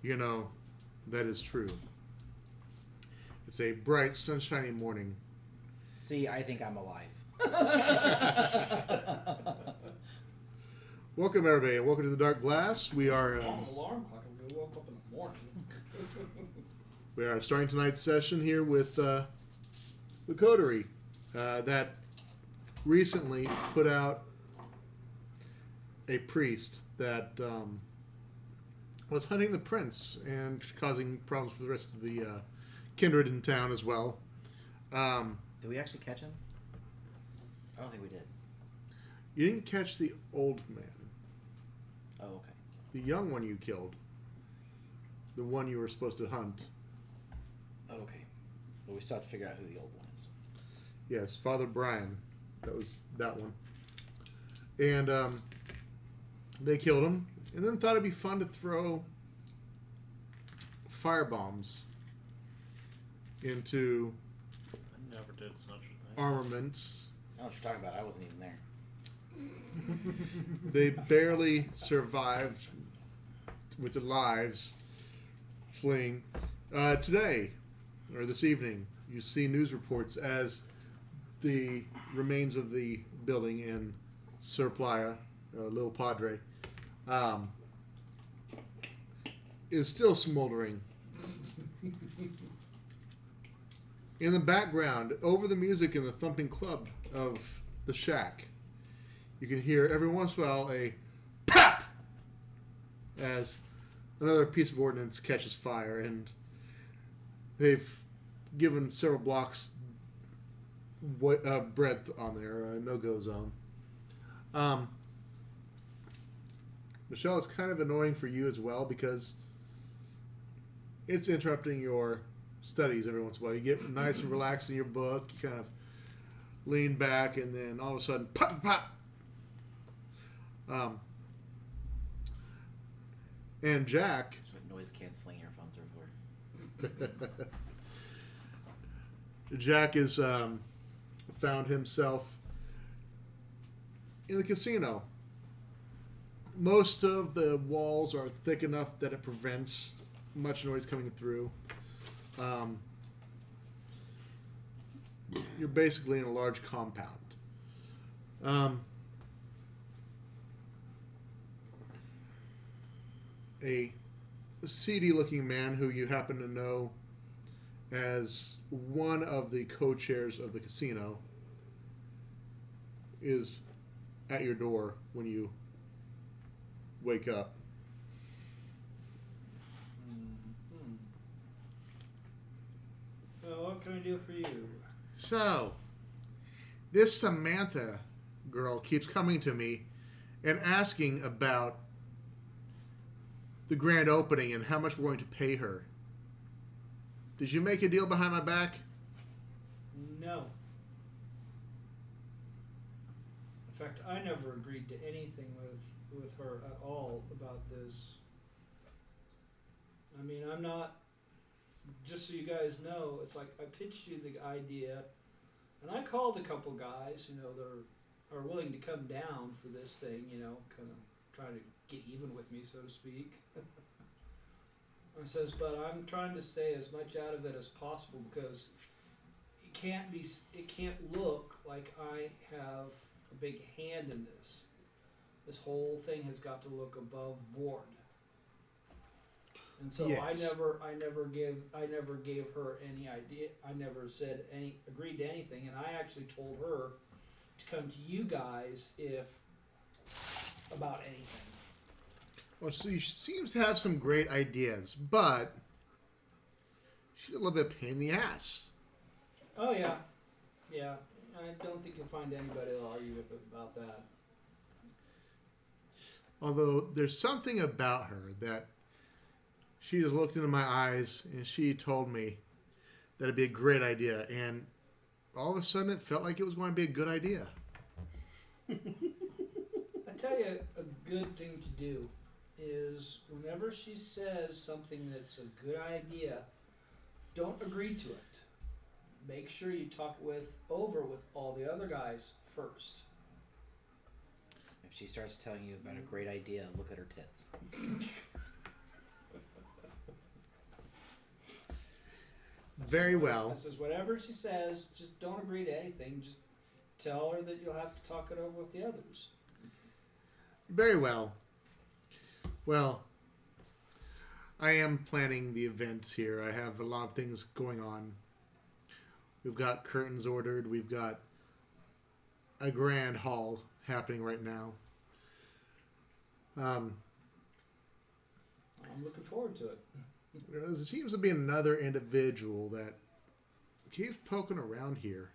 You know, that is true. It's a bright, sunshiny morning. See, I think I'm alive. Welcome, everybody, and welcome to the Dark Glass. We are On an alarm clock. I'm going to woke up in the morning. we are starting tonight's session here with the Coterie that recently put out a priest that was hunting the prince and causing problems for the rest of the kindred in town as well. Did we actually catch him? I don't think we did. You didn't catch the old man. Oh, okay. The young one you killed. The one you were supposed to hunt. Oh, okay. Well, we still have to figure out who the old one is. Yes, Father Brian. That was that one. And they killed him. And then thought it'd be fun to throw firebombs into I never did such a thing. armaments. I know what you're talking about. I wasn't even there. They barely survived with their lives fleeing. Today, or this evening, you see news reports as the remains of the building in San Padre, Little Padre, is still smoldering. In the background, over the music in the thumping club of the shack, you can hear every once in a while a pop as another piece of ordnance catches fire, and they've given several blocks breadth on their no-go zone. Michelle, it's kind of annoying for you as well because it's interrupting your studies every once in a while. You get nice and relaxed in your book, you kind of lean back, and then all of a sudden, pop, pop. And Jack... That's what noise-canceling earphones are for. Jack is found himself in the casino. Most of the walls are thick enough that it prevents much noise coming through. You're basically in a large compound. A seedy-looking man who you happen to know as one of the co-chairs of the casino is at your door when you wake up. Mm-hmm. Well, what can I do for you? So, this Samantha girl keeps coming to me and asking about the grand opening and how much we're going to pay her. Did you make a deal behind my back? No. In fact, I never agreed to anything with her at all about this. I mean, I'm not... Just so you guys know, it's like I pitched you the idea, and I called a couple guys, that are willing to come down for this thing, kind of trying to get even with me, so to speak. I says, but I'm trying to stay as much out of it as possible because it can't look like I have a big hand in this. This whole thing has got to look above board. And so yes. I never gave her any idea. I never agreed to anything, and I actually told her to come to you guys about anything. Well, she seems to have some great ideas, but she's a little bit pain in the ass. Oh, yeah. Yeah. I don't think you'll find anybody that'll argue with it about that. Although there's something about her that she just looked into my eyes and she told me that it'd be a great idea. And all of a sudden it felt like it was going to be a good idea. I tell you, a good thing to do is whenever she says something that's a good idea, don't agree to it. Make sure you talk over with all the other guys first. If she starts telling you about a great idea, look at her tits. Very well. I says, whatever she says, just don't agree to anything. Just tell her that you'll have to talk it over with the others. Very well. Well, I am planning the events here. I have a lot of things going on. We've got curtains ordered. We've got a grand hall happening right now. I'm looking forward to it. There seems to be another individual that keeps poking around here.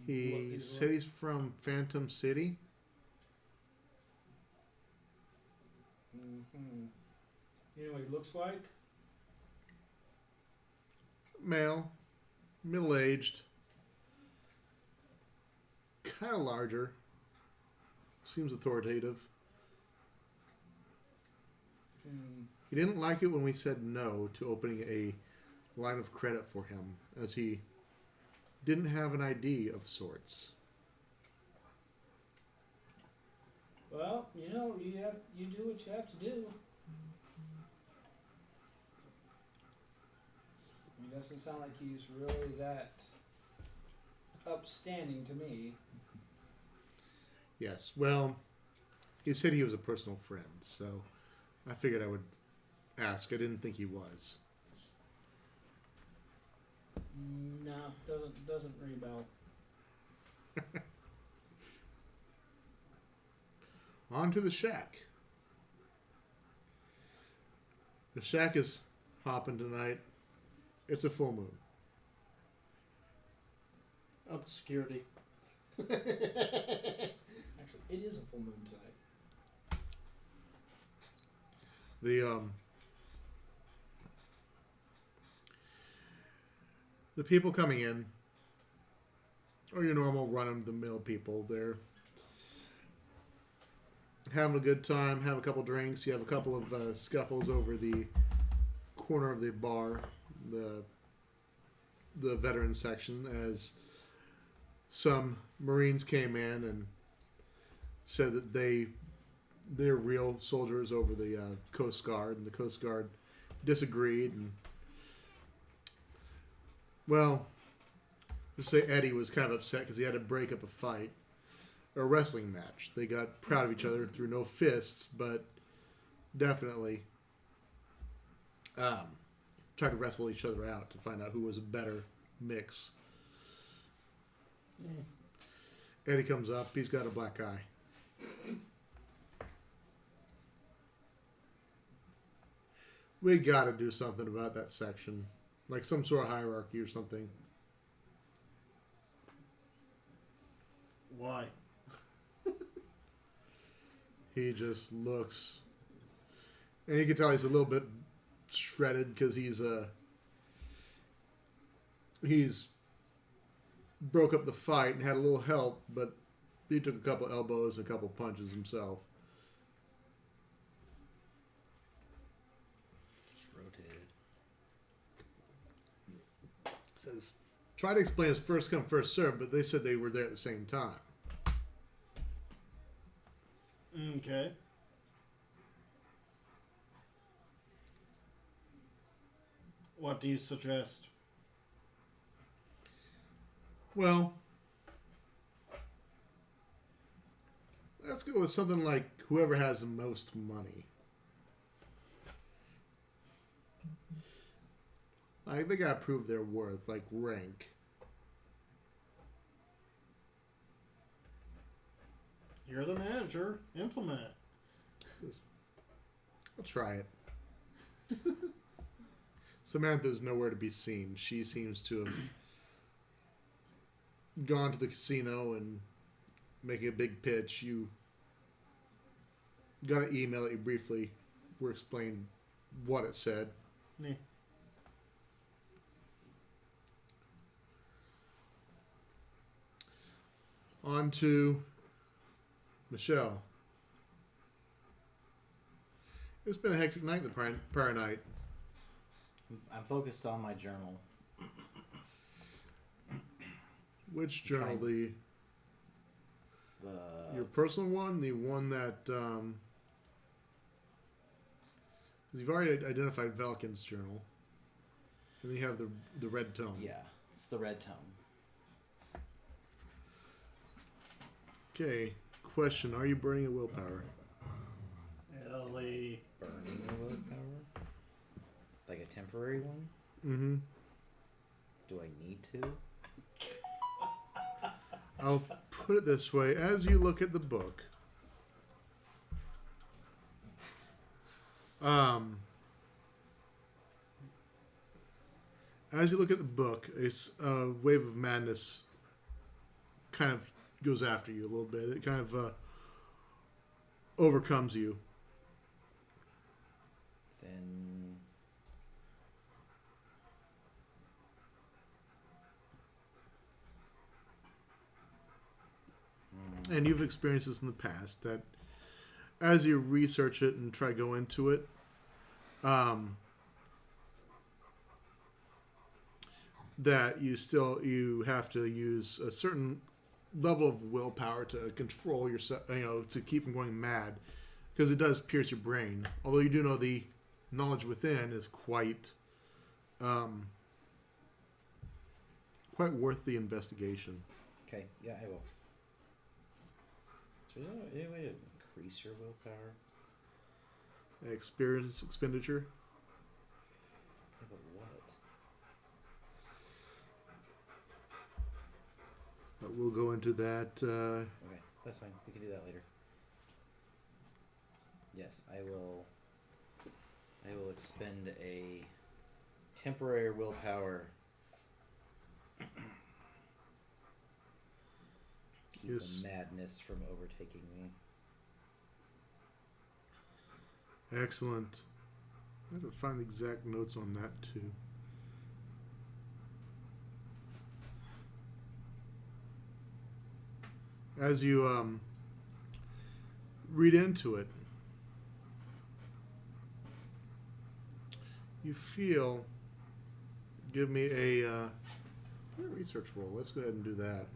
He said he's from Phantom City. Mm-hmm. You know what he looks like? Male, middle-aged, kind of larger. Seems authoritative. He didn't like it when we said no to opening a line of credit for him, as he didn't have an ID of sorts. Well, you know, you do what you have to do. It doesn't sound like he's really that upstanding to me. Yes, well, he said he was a personal friend, so I figured I would ask. I didn't think he was. No, doesn't ring a bell. On to the shack. The shack is hopping tonight. It's a full moon. Up to security. Actually, it is a full moon tonight. The people coming in are your normal run-of-the-mill people. They're having a good time, have a couple drinks. You have a couple of scuffles over the corner of the bar, the veteran section, as some Marines came in and said that they're real soldiers over the Coast Guard, and the Coast Guard disagreed. And well, just say Eddie was kind of upset because he had to break up a fight, or a wrestling match. They got proud of each other through no fists, but definitely tried to wrestle each other out to find out who was a better mix. Eddie comes up. He's got a black eye. We got to do something about that section, like some sort of hierarchy or something. Why? He just looks, and you can tell he's a little bit shredded because he's broke up the fight and had a little help, but he took a couple elbows and a couple punches himself. Just rotated. Says, try to explain his first come first serve, but they said they were there at the same time. Okay. What do you suggest? Well, let's go with something like whoever has the most money. Like, they gotta prove their worth, like rank. You're the manager. Implement it. I'll try it. Samantha's nowhere to be seen. She seems to have gone to the casino and making a big pitch. You got an email that you briefly were explained what it said. Yeah. On to Michelle. It's been a hectic night the prior night. I'm focused on my journal. Which journal? The Your personal one? The one that You've already identified Velkin's journal. And then you have the red tome. Yeah, it's the red tome. Okay. Question: are you burning a willpower? Ellie. Burning a willpower? Like a temporary one? Mm-hmm. Do I need to? I'll put it this way: as you look at the book, a wave of madness kind of goes after you a little bit. It kind of overcomes you. Then And you've experienced this in the past, that as you research it and try to go into it, that you have to use a certain level of willpower to control yourself, to keep from going mad, because it does pierce your brain. Although you do know the knowledge within is quite worth the investigation. okay, yeah, I will. Is there any way to increase your willpower? Experience expenditure. Yeah, but what? But we'll go into that. Okay, that's fine. We can do that later. Yes, I will expend a temporary willpower. Keep Yes. the madness from overtaking me. Excellent. I have to find the exact notes on that too. As you read into it, you feel. Give me a research roll. Let's go ahead and do that,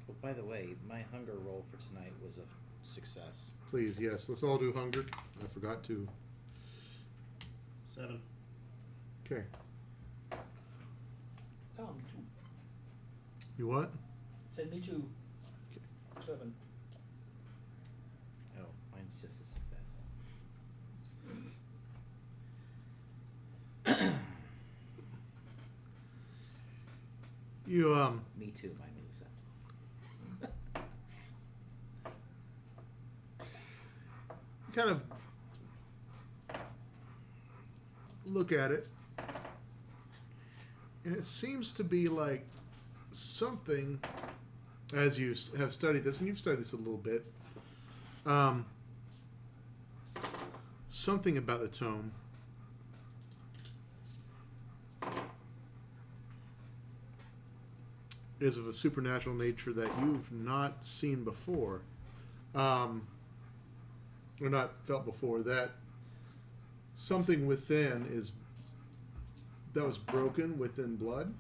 Oh, by the way, my hunger roll for tonight was a success. please. Yes, let's all do hunger. I forgot to. 7. Okay. Oh, me too. You what? Said me too. 7. Oh, mine's just a success. You Me too, mine was a 7. kind of look at it, and it seems to be like something, as you have studied this, and you've studied this a little bit, something about the tome is of a supernatural nature that you've not seen before, or not felt before. That something within that was broken within blood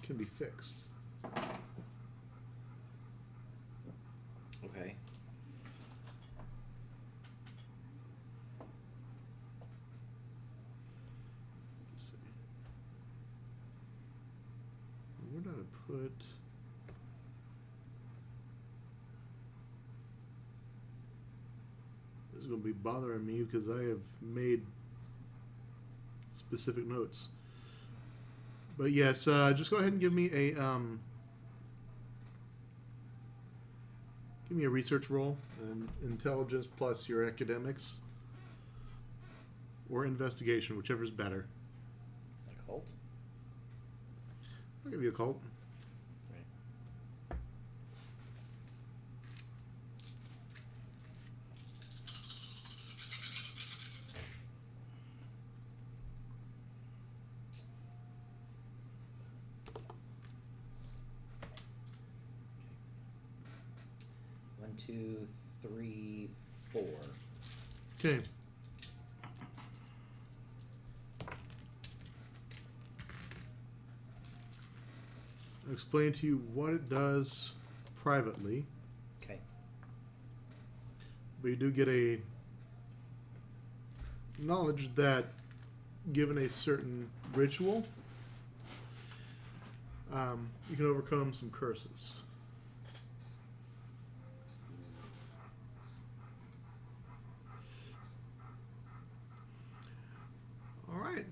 can be fixed. Okay. Let's see. Where did I put? This is going to be bothering me because I have made specific notes. But yes, just go ahead and give me a research roll, and intelligence plus your academics, or investigation, whichever's better. Occult? I'll give you a cult. Right. One, 2, 3, 4. Okay. I'll explain to you what it does privately, Okay. but you do get a knowledge that given a certain ritual, you can overcome some curses. All right.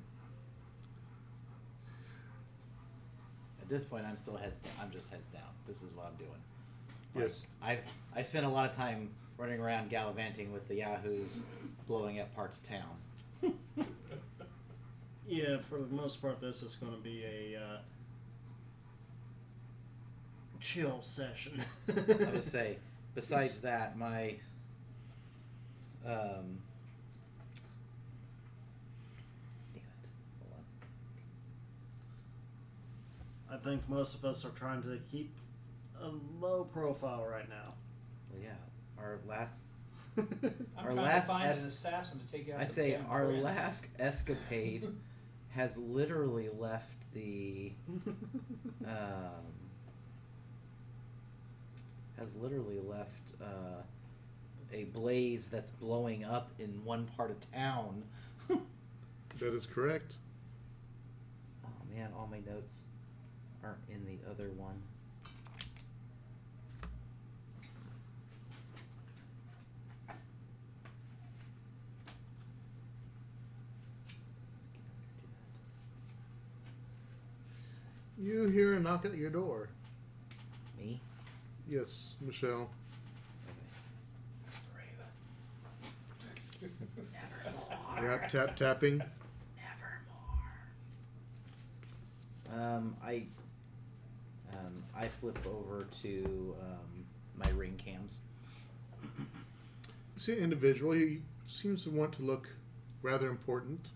At this point, I'm still heads down. I'm just heads down. This is what I'm doing. Yes. I spent a lot of time running around gallivanting with the yahoos, blowing up parts of town. Yeah, for the most part, this is going to be a chill session. I would say, besides that, my damn it, hold on. I think most of us are trying to keep a low profile right now. Well, yeah, our last. I'm Our trying last to find es- an assassin to take out. I the say damn our prince. last escapade has literally left the a blaze that's blowing up in one part of town. That is correct. Oh man, all my notes aren't in the other one. You hear a knock at your door. Me? Yes, Michelle. Nevermore. Yep, tap tapping. Nevermore. I flip over to my ring cams. You see an individual. He seems to want to look rather important.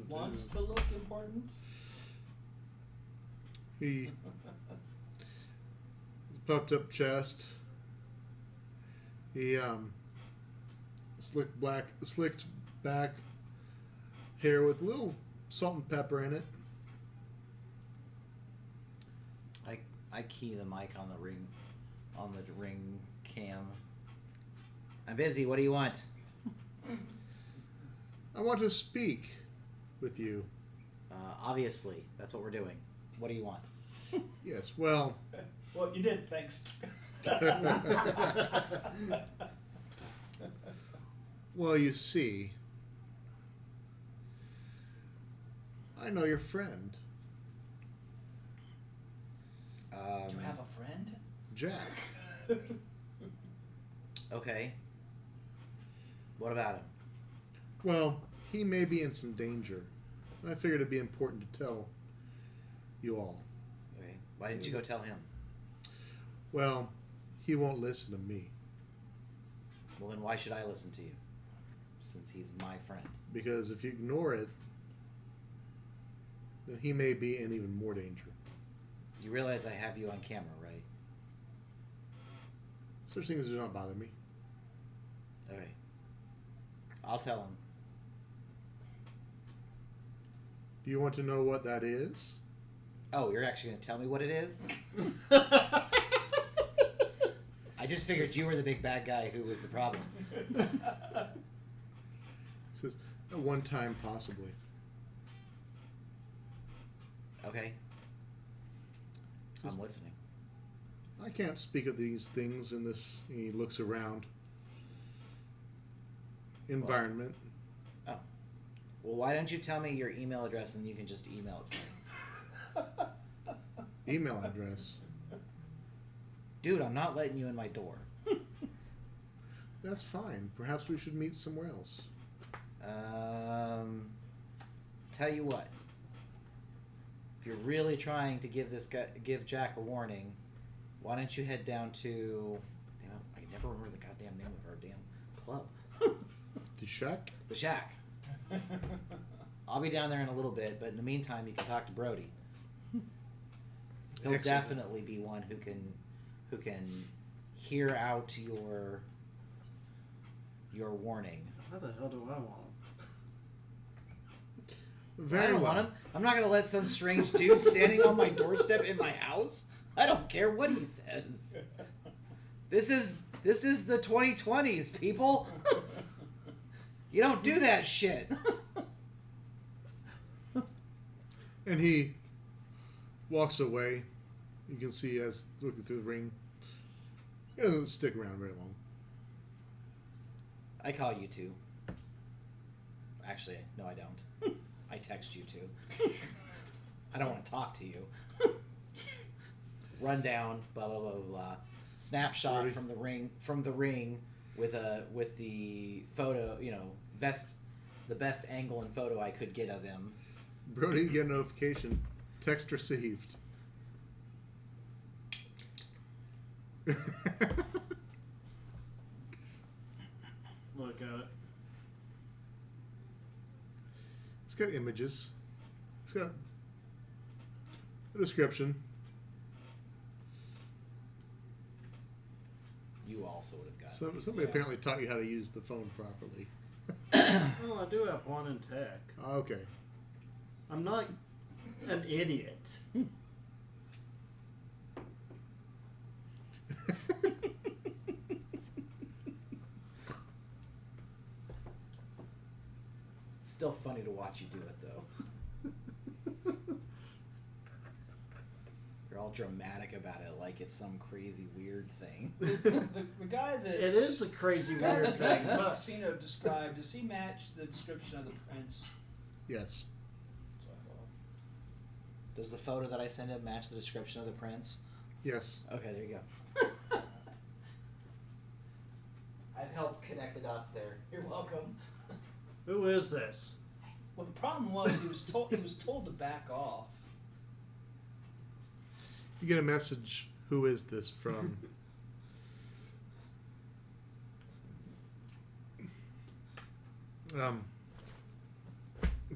Wants to look important. He puffed up chest. He slicked back hair with a little salt and pepper in it. I key the mic on the ring cam. I'm busy. What do you want? I want to speak with you. Obviously, that's what we're doing. What do you want? Yes, well, Well, you did. Thanks. well, you see, I know your friend, Do you have a friend? Jack. Okay. What about him? Well, he may be in some danger, and I figured it'd be important to tell you all. Okay. Why didn't you go tell him? Well, he won't listen to me Well, then why should I listen to you? Since he's my friend. because if you ignore it, then he may be in even more danger. You realize I have you on camera, right? Such things do not bother me. Okay. I'll tell him. Do you want to know what that is? Oh, you're actually going to tell me what it is? I just figured you were the big bad guy who was the problem. It says, at one time, possibly. Okay. I'm listening. I can't speak of these things in this, he looks around, environment. Oh. Well, why don't you tell me your email address and you can just email it to me? Email address. Dude, I'm not letting you in my door. That's fine. Perhaps we should meet somewhere else. Tell you what. If you're really trying to give Jack a warning, why don't you head down to... Damn, I never remember the goddamn name of our damn club. The shack? The Shack. I'll be down there in a little bit, but in the meantime, you can talk to Brody. He'll Excellent. definitely be one who can hear out your warning. Why the hell do I want him? Very I don't well. want him. I'm not gonna let some strange dude standing on my doorstep in my house. I don't care what he says. This is the 2020s, people. You don't do that shit. And he walks away. You can see as looking through the ring. He doesn't stick around very long. I call you two. Actually, no, I don't. I text you two. I don't want to talk to you. Rundown, blah blah blah blah blah. Snapshot Ready? from the ring with the photo, the best angle and photo I could get of him. Brody, you get a notification. Text received. Look at it. It's got images. It's got a description. You also would have got. So, these. somebody Yeah. apparently taught you how to use the phone properly. Well, I do have one in tech. Okay. I'm not an idiot. Still funny to watch you do it though. You're all dramatic about it, like it's some crazy weird thing. The guy that It is a crazy the guy weird that thing, the but casino described. Does he match the description of the prince? Yes. Does the photo that I sent him match the description of the prince? Yes. Okay, there you go. I've helped connect the dots there. You're welcome. who is this? Well, the problem was he was told to back off. You get a message. Who is this from?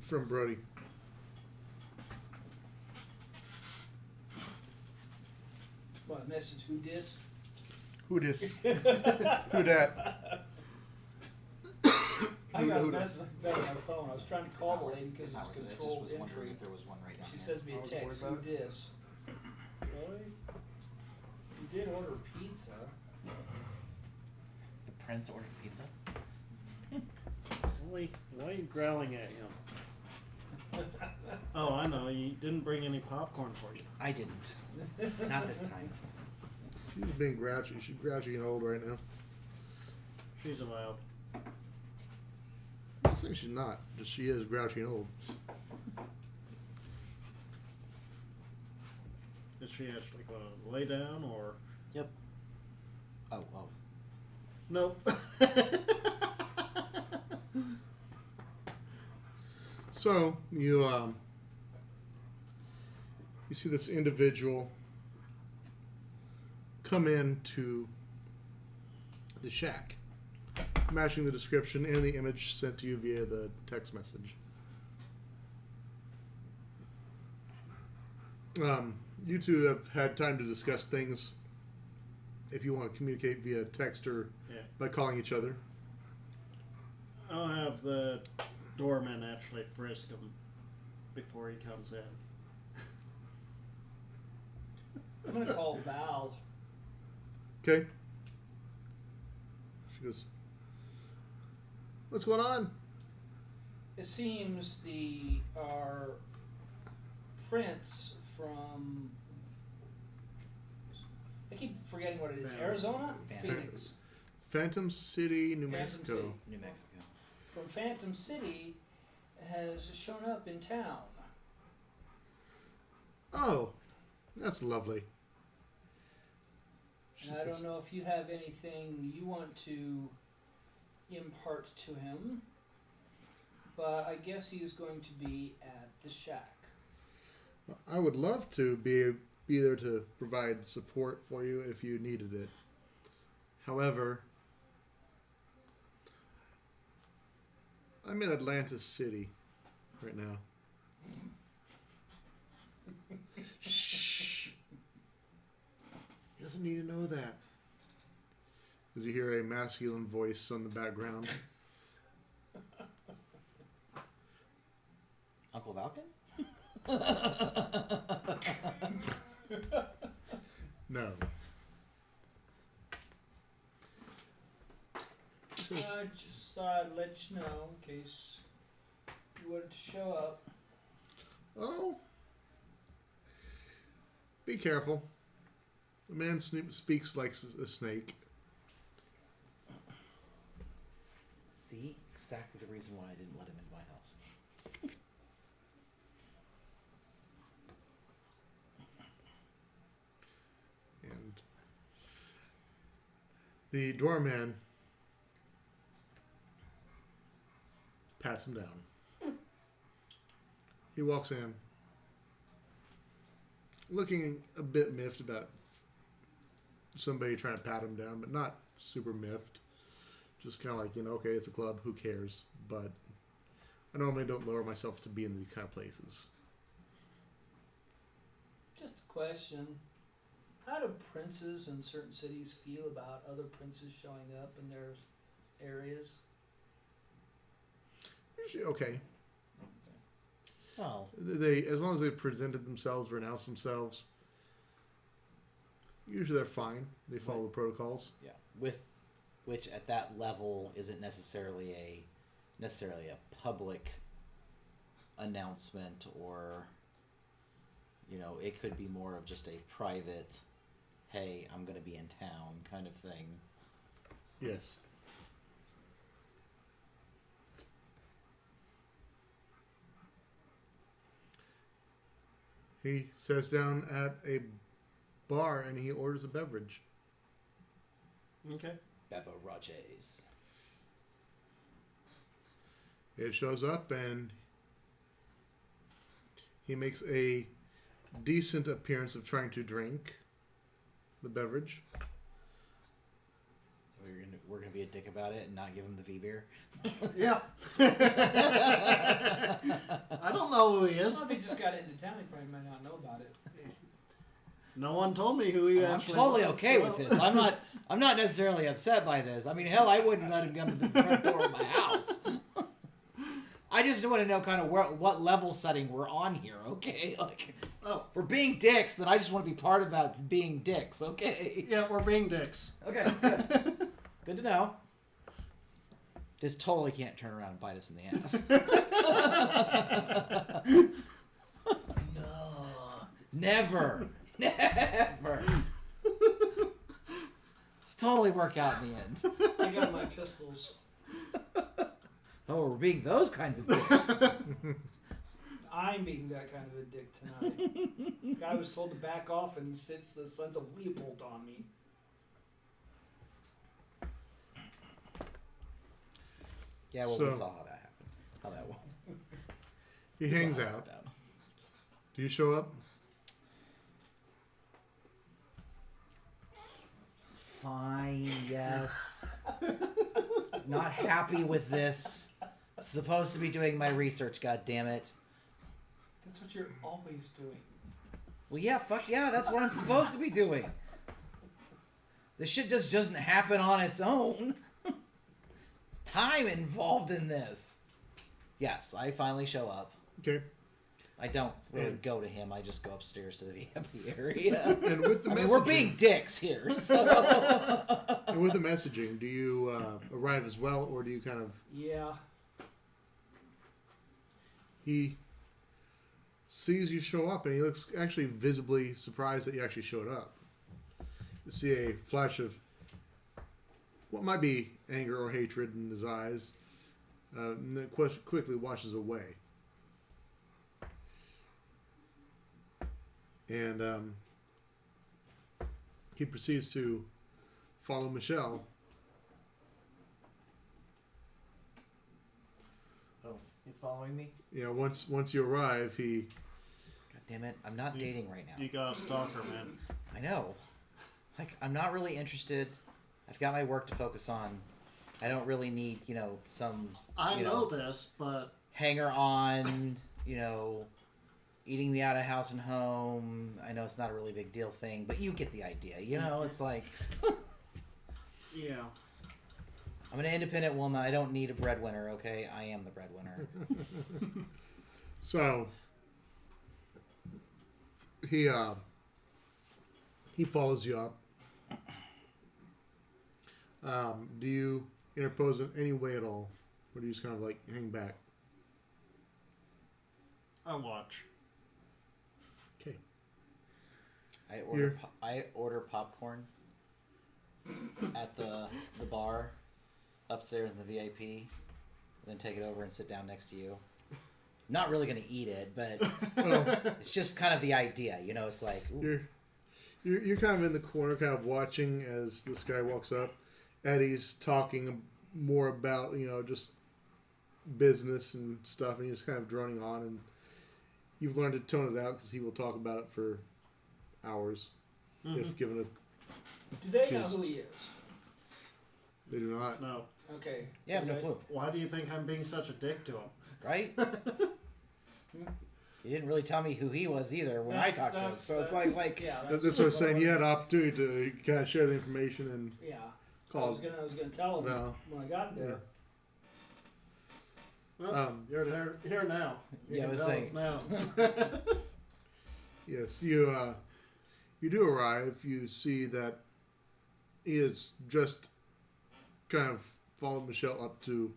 From Brody. What message? Who dis? Who this? Who that? I got a Who message like that on my phone. I was trying to call the lady because it's controlled wondering entry. if there was one right down She here. sends me a I was text. worried Who about dis? Really? You did order pizza. The prince ordered pizza. Why are you growling at him? Oh, I know. You didn't bring any popcorn for you. I didn't. Not this time. She's being grouchy. She's grouchy and old right now. She's allowed. I'm saying she's not. Just she is grouchy and old. Is she actually going to lay down or? Yep. Oh. Nope. So you see this individual come into the shack, matching the description and the image sent to you via the text message. You two have had time to discuss things. If you want to communicate via text or Yeah. by calling each other. I'll have the doorman actually frisk him before he comes in. I'm gonna call Val. Okay. She goes, "What's going on?" It seems our prince from. I keep forgetting what it is. Phantom. Arizona, Phantom. Phoenix. Phantom City, New Phantom Mexico. City. New Mexico. From Phantom City has shown up in town. Oh, that's lovely. She And I says, don't know if you have anything you want to impart to him, but I guess he is going to be at the shack. I would love to be there to provide support for you if you needed it. However, I'm in Atlantis City right now. Shh. He doesn't need to know that. As you hear a masculine voice on the background. Uncle Valken? No. access? I just thought I'd let you know in case you wanted to show up. Oh. Be careful. The man speaks like a snake. See? Exactly the reason why I didn't let him into my house. And the doorman pats him down. He walks in, looking a bit miffed about somebody trying to pat him down, but not super miffed. Just kind of like, okay, it's a club, who cares? But I normally don't lower myself to be in these kind of places. Just a question. How do princes in certain cities feel about other princes showing up in their areas? Usually okay. Well, They, as long as they've presented themselves or announced themselves, usually they're fine. They follow the protocols. yeah. Which at that level isn't necessarily a public announcement, or it could be more of just a private, hey, I'm going to be in town kind of thing. Yes. He sits down at a bar and he orders a beverage. Okay. Beverages. It shows up and he makes a decent appearance of trying to drink the beverage. We're gonna be a dick about it and not give him the V beer. Yeah. I don't know who he is. Well, if he just got into town, he probably might not know about it. No one told me who he I'm actually totally was, okay so- with this. I'm not necessarily upset by this. I mean, hell, I wouldn't let him come to the front door of my house. I just want to know kind of what level setting we're on here, okay? Like, Oh, if we're being dicks, then I just want to be part of that being dicks, okay? yeah, we're being dicks. Okay, good. Good to know. This totally can't turn around and bite us in the ass. No. Never. Never. It's totally work out in the end. I got my pistols. Oh, we're being those kinds of dicks. I'm being that kind of a dick tonight. The guy was told to back off, and he sits the Sons of Leopold on me. Yeah, well, So- we saw how that happened. How that went. He We saw hangs how that out. went down. Do you show up? Fine, yes. Not happy with this. Supposed to be doing my research, God damn it. That's what you're always doing. Well, yeah, fuck yeah, that's what I'm supposed to be doing. This shit just doesn't happen on its own. There's time involved in this. Yes, I finally show up. Okay. I don't really And- go to him. I just go upstairs to the VIP area. And with the I messaging, mean, we're being dicks here, so... and with the messaging, do you arrive as well, or do you kind of? Yeah. He sees you show up, and he looks actually visibly surprised that you actually showed up. You see a flash of what might be anger or hatred in his eyes, and then quickly washes away. And he proceeds to follow Michelle. Oh, he's following me? Once you arrive, he God damn it, I'm not dating right now. You got a stalker, man. I know. Like, I'm not really interested. I've got my work to focus on. I don't really need, some... I know this, but hanger on, eating me out of house and home. I know it's not a really big deal thing, but you get the idea. It's like, yeah. I'm an independent woman. I don't need a breadwinner, okay? I am the breadwinner. So he follows you up. Do you interpose in any way at all? Or do you just kind of like hang back? I watch. Okay. I order popcorn at the bar upstairs in the VIP, then take it over and sit down next to you. Not really going to eat it, but it's just kind of the idea, you know. It's like ooh. You're kind of in the corner, kind of watching as this guy walks up. Eddie's talking more about just business and stuff, and he's kind of droning on. And you've learned to tone it out because he will talk about it for hours if given a. Do they know who he is? They do not. No. Okay. Yeah, I have no clue. Why do you think I'm being such a dick to him? Right? He didn't really tell me who he was either when I talked to him. So it's like yeah. That's what I was saying. You had an opportunity to kind of share the information and Yeah. call. I was gonna tell him No. when I got there. Well, you're here now. You can I was tell saying. us now. Yes, you do arrive. You see that he has just kind of followed Michelle up to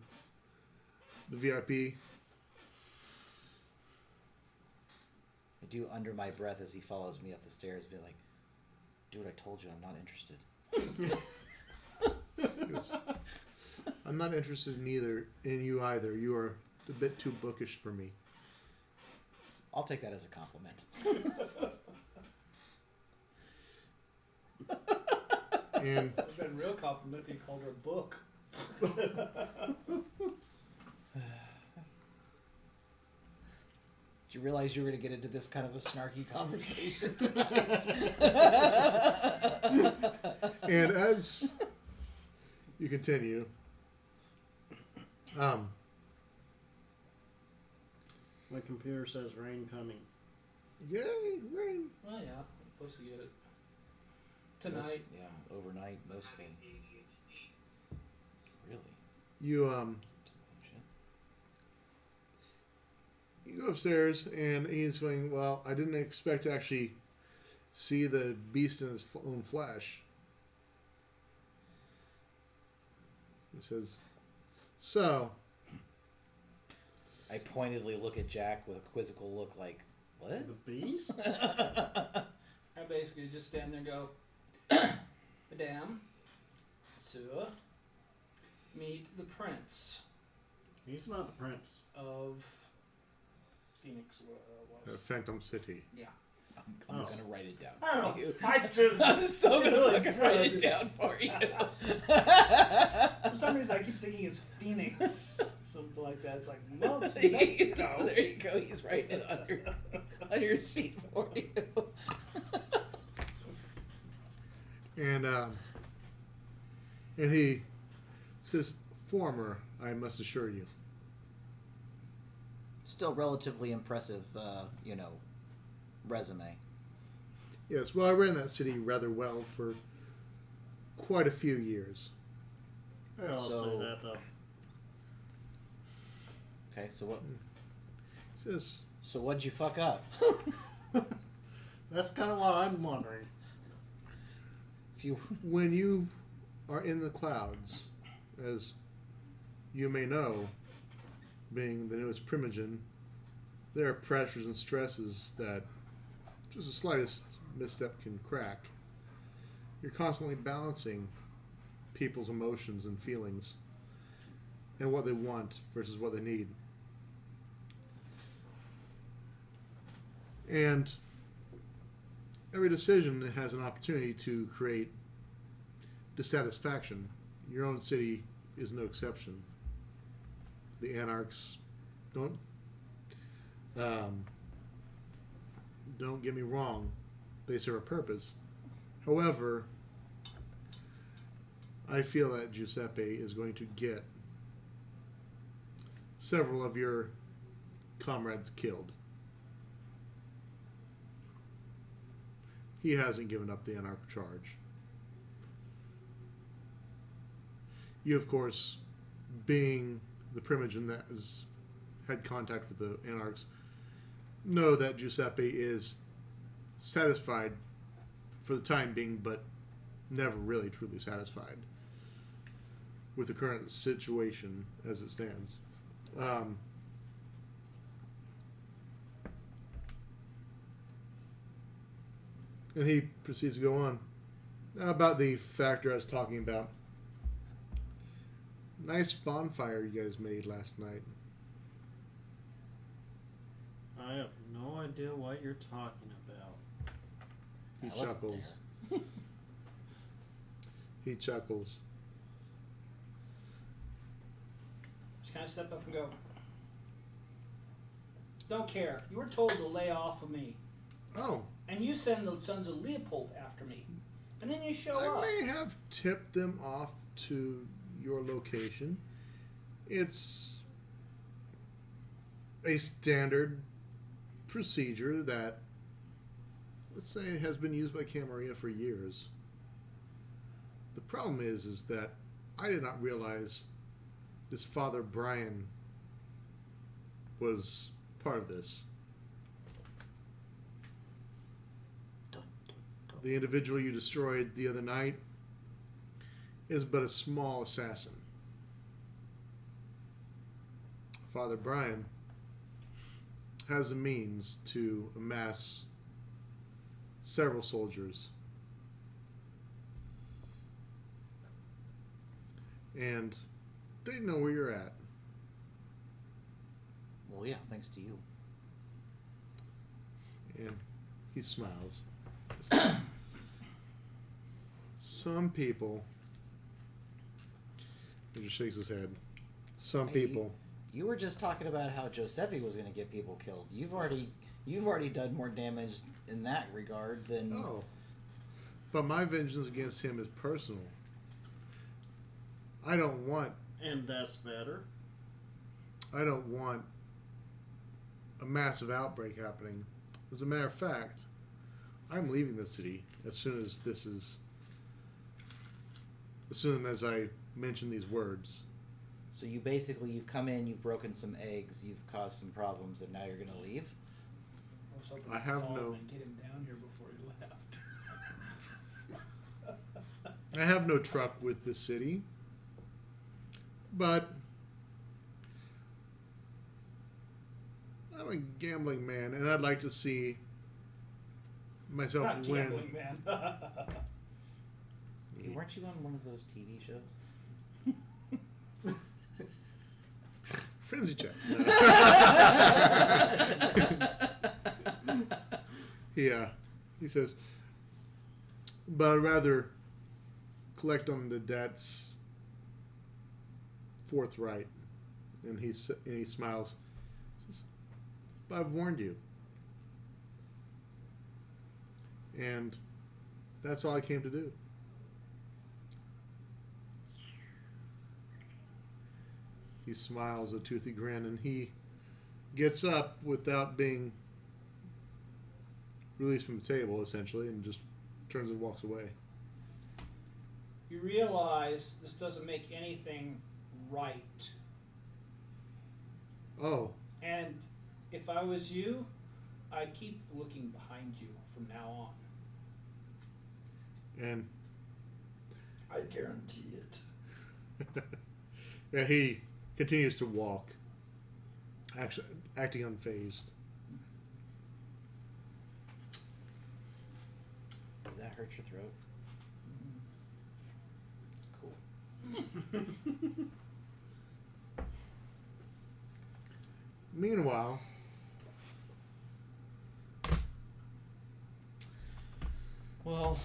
the VIP. I do under my breath as he follows me up the stairs, be like, "Dude, I told you I'm not interested." I'm not interested in you either. You are a bit too bookish for me. I'll take that as a compliment. And It would have been a real compliment if you called her a book. Did you realize you were going to get into this kind of a snarky conversation tonight? and as you continue, My computer says rain coming. yay, rain. Oh yeah, I'm supposed to get it tonight. Yeah, overnight mostly. Really? You you go upstairs, and he's going, well, I didn't expect to actually see the beast in his own flesh. He says, so, I pointedly look at Jack with a quizzical look like, what? The beast? I basically just stand there and go, Madame, Sir, meet the prince He's not the prince. of Phoenix. Was. Phantom City. Yeah. I'm going to write it down I don't for know. you. I should. I'm so going to really fucking should. write it down for you. For some reason, I keep thinking it's Phoenix. Something like that. It's like, no, it's There Mexico. you go. He's writing it on your sheet for you. And he says, former, I must assure you. Still relatively impressive, resume. Yes, well, I ran that city rather well for quite a few years. I'll So- say that though. Okay, so what? He says, So what'd you fuck up? That's kind of what I'm wondering. If you when you are in the clouds, as you may know, being the newest primogen, there are pressures and stresses that just the slightest misstep can crack. You're constantly balancing people's emotions and feelings and what they want versus what they need. And every decision has an opportunity to create dissatisfaction. Your own city is no exception. The anarchs don't get me wrong, they serve a purpose. However, I feel that Giuseppe is going to get several of your comrades killed. He hasn't given up the anarch charge. You, of course, being the primogen that has had contact with the anarchs, know that Giuseppe is satisfied for the time being, but never really truly satisfied. with the current situation as it stands. And he proceeds to go on about the factor I was talking about. Nice bonfire you guys made last night. I have no idea what you're talking about. He I wasn't chuckles. He chuckles. Just kind of step up and go. Don't care. You were told to lay off of me. Oh, And you send the Sons of Leopold after me. And then you show I up. may have tipped them off to your location. It's a standard procedure that, let's say, has been used by Camarilla for years. The problem is that I did not realize this Father Brian was part of this. The individual you destroyed the other night is but a small assassin. Father Brian has the means to amass several soldiers. And they know where you're at. Well, yeah, thanks to you. And he smiles. Some people. He just shakes his head. Some Hey, people. You were just talking about how Giuseppe was going to get people killed. You've already done more damage in that regard than. Oh. But my vengeance against him is personal. I don't want And that's better. I don't want a massive outbreak happening. As a matter of fact, I'm leaving the city as soon as I mention these words. So you've come in, you've broken some eggs, you've caused some problems, and now you're going to leave? I was hoping I to have call no- him and get him down here before he left. I have no truck with the city, but I'm a gambling man, and I'd like to see myself Not win. gambling, man. Hey, weren't you on one of those TV shows? Frenzy check. He says, but I'd rather collect on the debts forthright. And he smiles. He says, but I've warned you. And that's all I came to do. He smiles a toothy grin, and he gets up without being released from the table, essentially, and just turns and walks away. You realize this doesn't make anything right. Oh, And if I was you, I'd keep looking behind you from now on. and I guarantee it. and he continues to walk, actually acting unfazed. Did that hurt your throat? Cool. Meanwhile, Well,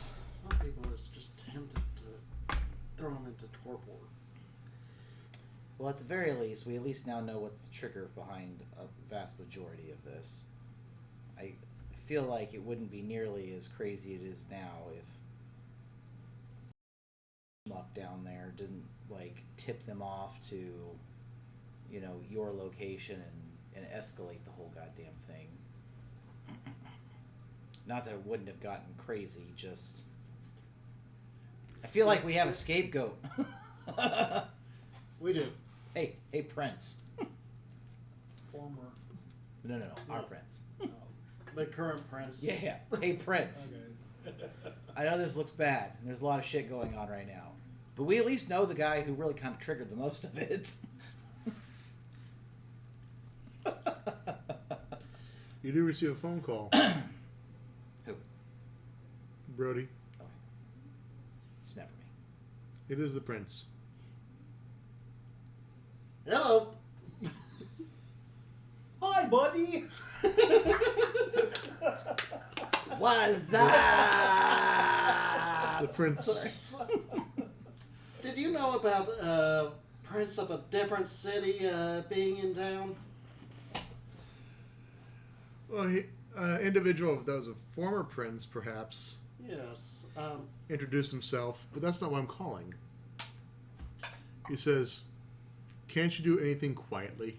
Some people is just tempted to throw them into torpor. well, at the very least, we at least now know what's the trigger behind a vast majority of this. I feel like it wouldn't be nearly as crazy it is now if muck down there didn't like tip them off to, you know, your location and escalate the whole goddamn thing. Not that it wouldn't have gotten crazy, just I feel like we have a scapegoat. We do. Hey, Prince. Former. No, our No. Prince. Oh, The current prince. Yeah, hey Prince. okay. I know this looks bad. And there's a lot of shit going on right now, But we at least know the guy who really kind of triggered the most of it. You do receive a phone call. Who? Brody. Okay. It's never me. It is the prince. Hello. Hi, buddy. What's up? The prince. Did you know about Prince of a different city being in town? Well, he, individual that was a former prince, perhaps, Yes. introduced himself, but that's not why I'm calling. He says, "Can't you do anything quietly?"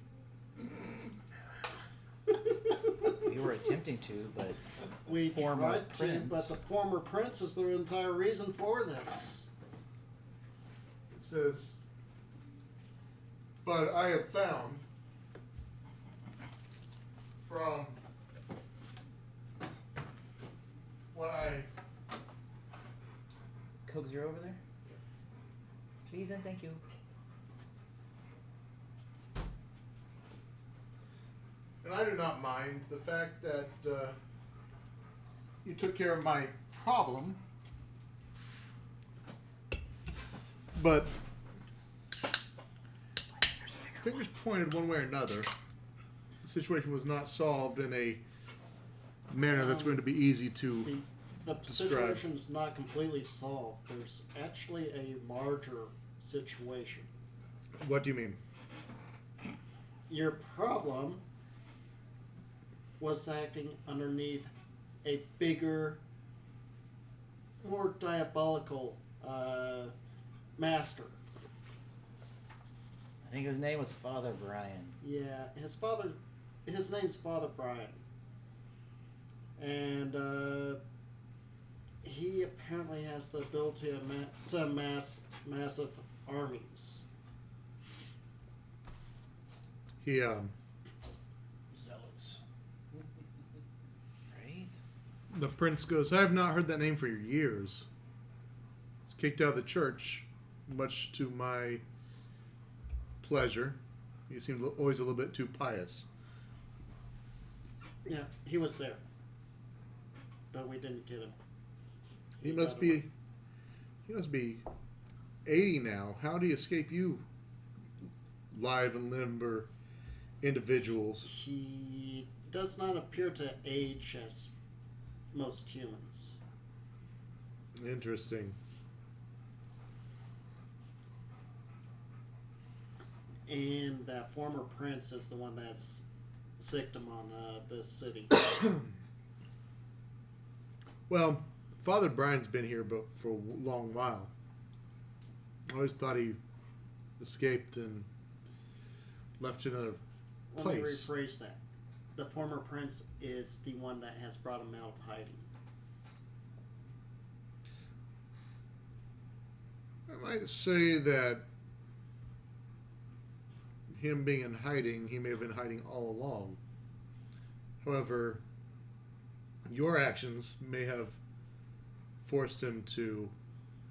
We were attempting to, but We Former tried to, prince. but the former prince is the entire reason for this. It says, "But I have found from what I Coke Zero over there? Please and thank you. and I do not mind the fact that you took care of my problem, but fingers pointed one way or another. The situation was not solved in a manner that's going to be easy to. The Describe. situation's not completely solved. There's actually a larger situation. What do you mean? Your problem was acting underneath a bigger, more diabolical master. I think his name was Father Brian. Yeah, his name's Father Brian. And he apparently has the ability to amass massive armies. He Zealots. Right? the prince goes, "I have not heard that name for years. He's kicked out of the church, much to my pleasure. He seemed always a little bit too pious." Yeah, he was there. But we didn't get him. He must be 80 now. How do you escape you live and limber individuals? He does not appear to age as most humans. Interesting. And that former prince is the one that's sicked him on this city. Well, Father Brian's been here but for a long while. I always thought he escaped and left to another Let me place. rephrase that. The former prince is the one that has brought him out of hiding. I might say that him being in hiding, he may have been hiding all along. However, your actions may have forced him to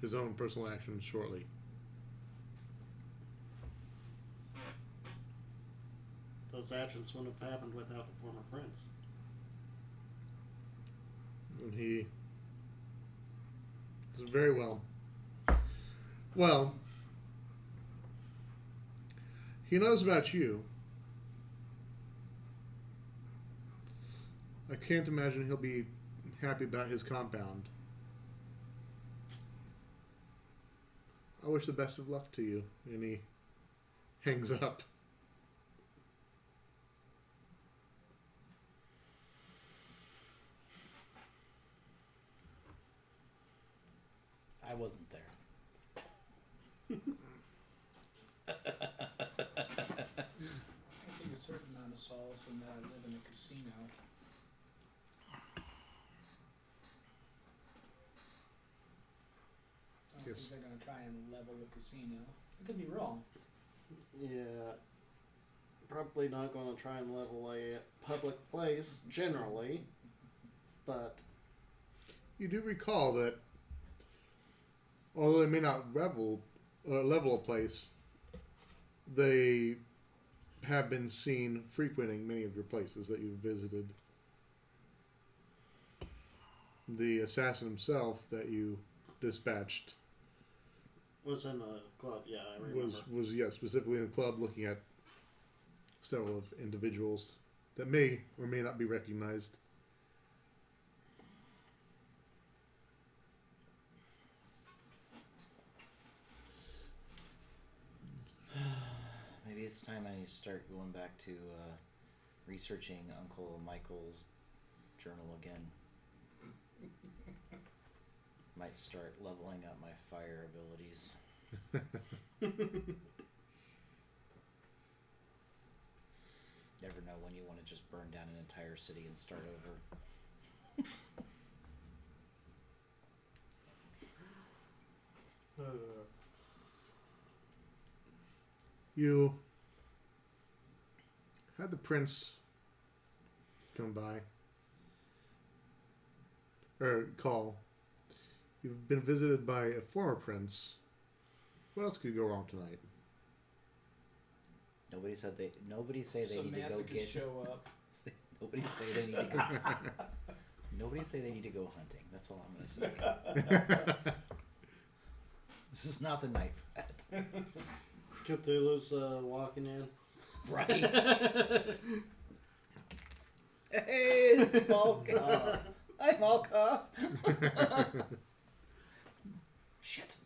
his own personal actions shortly. Those actions wouldn't have happened without the former prince. And he is very well. Well, he knows about you. I can't imagine he'll be happy about his compound. I wish the best of luck to you. And he hangs up. I wasn't there. I think a certain amount of solace in that I live in a casino. I don't Yes. think they're going to try and level the casino. I could be wrong. Yeah. Probably not going to try and level a public place generally, but You do recall that although they may not revel level of place, they have been seen frequenting many of your places that you've visited. The assassin himself that you dispatched Was in the club, yeah, I remember. was specifically in the club looking at several of individuals that may or may not be recognized. Maybe it's time I need to start going back to researching Uncle Michael's journal again. Might start leveling up my fire abilities. Never know when you want to just burn down an entire city and start over. You had the prince come by or call. You've been visited by a former prince. What else could go wrong tonight? Nobody say they need to go could get. show up. Nobody say they need to go. Nobody say they need to go hunting. That's all I'm gonna say. This is not the night for that. Cthulhu's walking in. Right. Hey, it's Volkov. Hi, Volkov. Shit.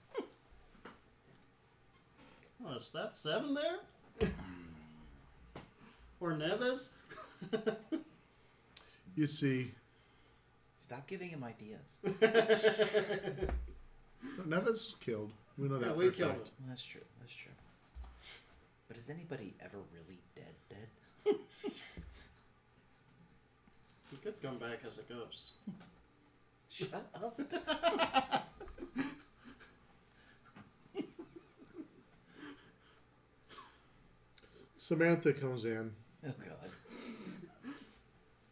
Oh, is that 7 there? Or Neves? You see, Stop giving him ideas. Neves was killed. We know that. Yeah, for we a killed fact. him. Well, that's true. That's true. But is anybody ever really dead? He could come back as a ghost. Shut up. Samantha comes in. Oh God.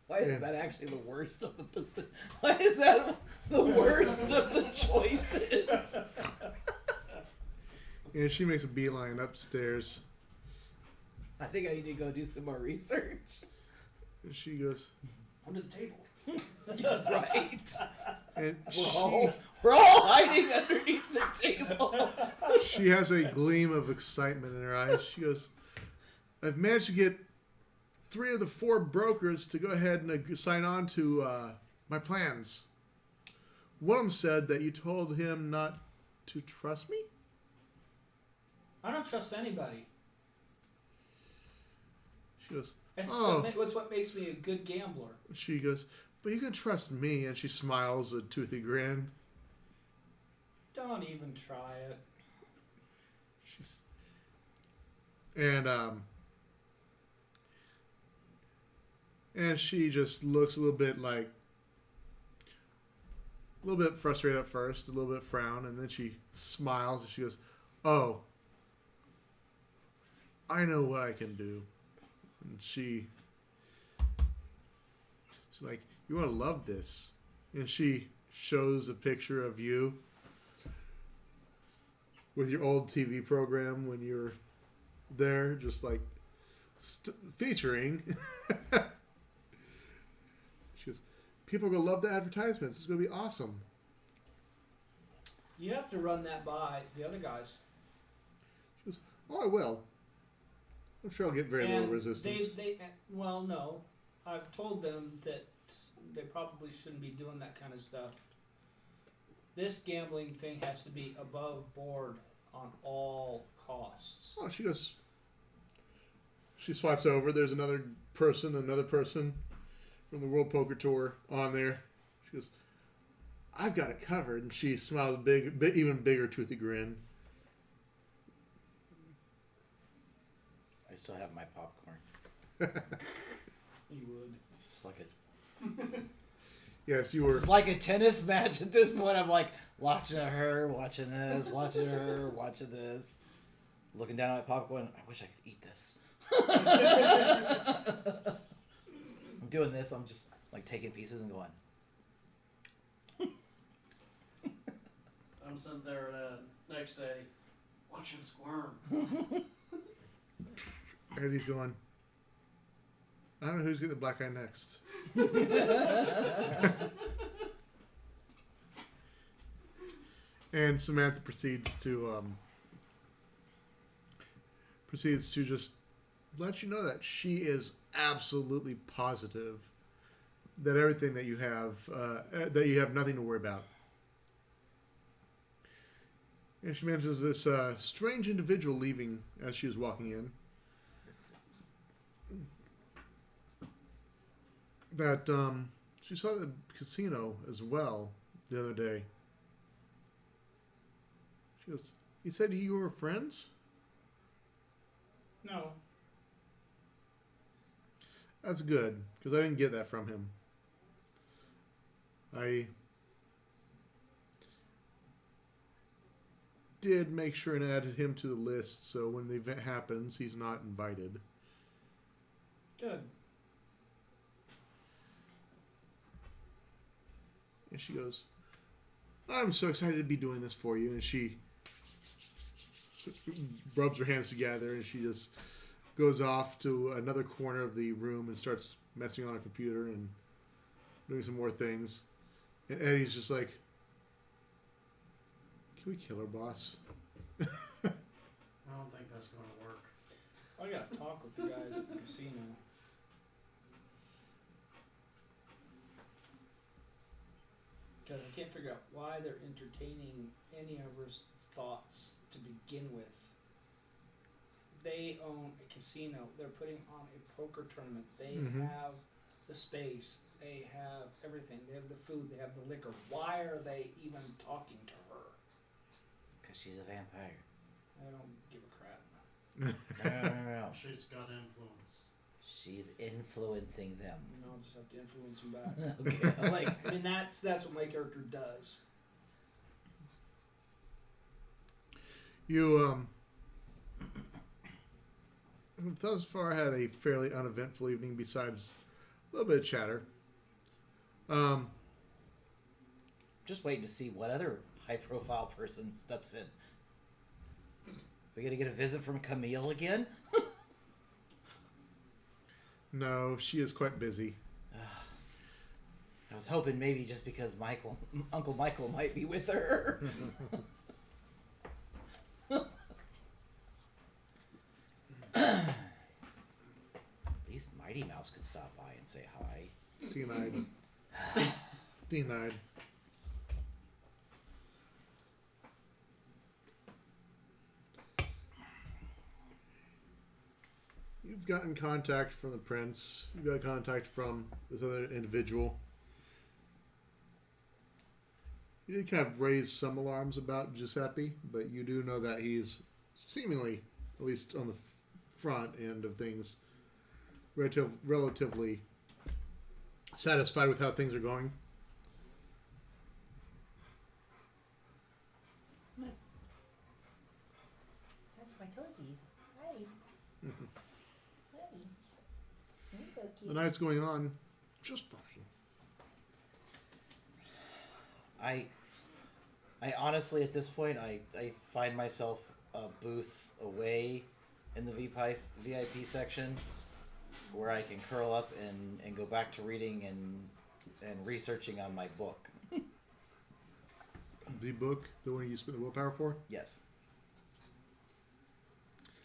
Why is Yeah. that actually the worst of the position? Why is that the worst of the choices? And she makes a beeline upstairs. I think I need to go do some more research. And she goes, Under the table. Right. and We're all hiding underneath the table. she has a gleam of excitement in her eyes. She goes, I've managed to get 3 of the 4 brokers to go ahead and sign on to my plans. One of them said that you told him not to trust me? I don't trust anybody. She goes, That's oh. what's what makes me a good gambler. She goes, but you can trust me. And she smiles a toothy grin. Don't even try it. She's, and she just looks a little bit frustrated at first, a little bit frown, and then she smiles and she goes, oh, I know what I can do. And she's like, you want to love this. And she shows a picture of you with your old TV program when you were there, just like featuring. She goes, people are going to love the advertisements. It's going to be awesome. You have to run that by the other guys. She goes, oh, I will. I'm sure I'll get very little resistance. Well, no. I've told them that they probably shouldn't be doing that kind of stuff. This gambling thing has to be above board on all costs. Oh, she goes, she swipes over. There's another person from the World Poker Tour on there. She goes, I've got it covered. And she smiles a even bigger toothy grin. I still have my popcorn. You would. It's like Yes, you were. It's like a tennis match at this point. I'm like watching her, watching this, watching her, watching this, looking down at my popcorn. I wish I could eat this. I'm doing this. I'm just like taking pieces and going. I'm sitting there next day Watch him squirm. Eddie's going, I don't know who's getting the black eye next. And Samantha proceeds to just let you know that she is absolutely positive that everything that you have nothing to worry about. And she mentions this strange individual leaving as she was walking in. That she saw at the casino as well the other day. She goes, "He said you were friends?" No. That's good, because I didn't get that from him. I did make sure and added him to the list, so when the event happens, he's not invited. Good. And she goes, "I'm so excited to be doing this for you." And she rubs her hands together and she just goes off to another corner of the room and starts messing on her computer and doing some more things. And Eddie's just like, "Can we kill her, boss?" I don't think that's going to work. I gotta talk with the guys at the casino. Because I can't figure out why they're entertaining any of her thoughts to begin with. They own a casino. They're putting on a poker tournament. They Mhm. have the space. They have everything. They have the food. They have the liquor. Why are they even talking to her? Because she's a vampire. I don't give a crap. No. She's got influence. She's influencing them. You know, I'll just have to influence them back. Okay, like, I mean, that's what my character does. You, thus far had a fairly uneventful evening besides a little bit of chatter. just waiting to see what other high-profile person steps in. We gonna get a visit from Camille again? No, she is quite busy. I was hoping maybe just because Uncle Michael might be with her. At least Mighty Mouse could stop by and say hi. Denied. Denied. You've gotten contact from the prince. You've got contact from this other individual. You did kind of raise some alarms about Giuseppe, but you do know that he's seemingly, at least on the front end of things, relatively satisfied with how things are going. That's my toesies. Hi. Hi. You're so cute. The night's going on just fine. I honestly, at this point, I find myself a booth away in the VIP section where I can curl up and go back to reading and researching on my book. The book, the one you spent the willpower for? Yes.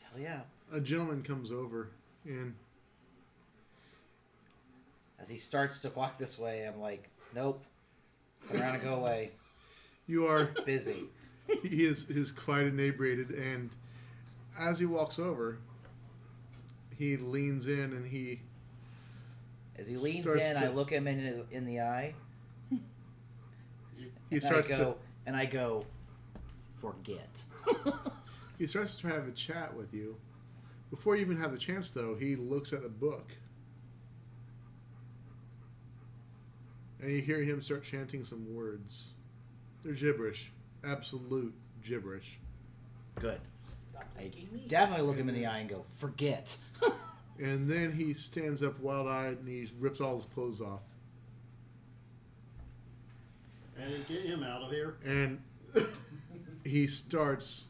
Hell yeah. A gentleman comes over and As he starts to walk this way, I'm like, nope. Turn around and go away. you are... Busy. He is quite inebriated, and as he walks over, he leans in and he... As he leans starts in, to- I look him in the eye. He starts and I go, forget. He starts to try to have a chat with you. Before you even have the chance, though, he looks at the book. And you hear him start chanting some words. They're gibberish. Absolute gibberish. Good. Stop I making me. definitely look him in the eye and go, forget. And then he stands up wild-eyed and he rips all his clothes off. Hey, get him out of here. And he starts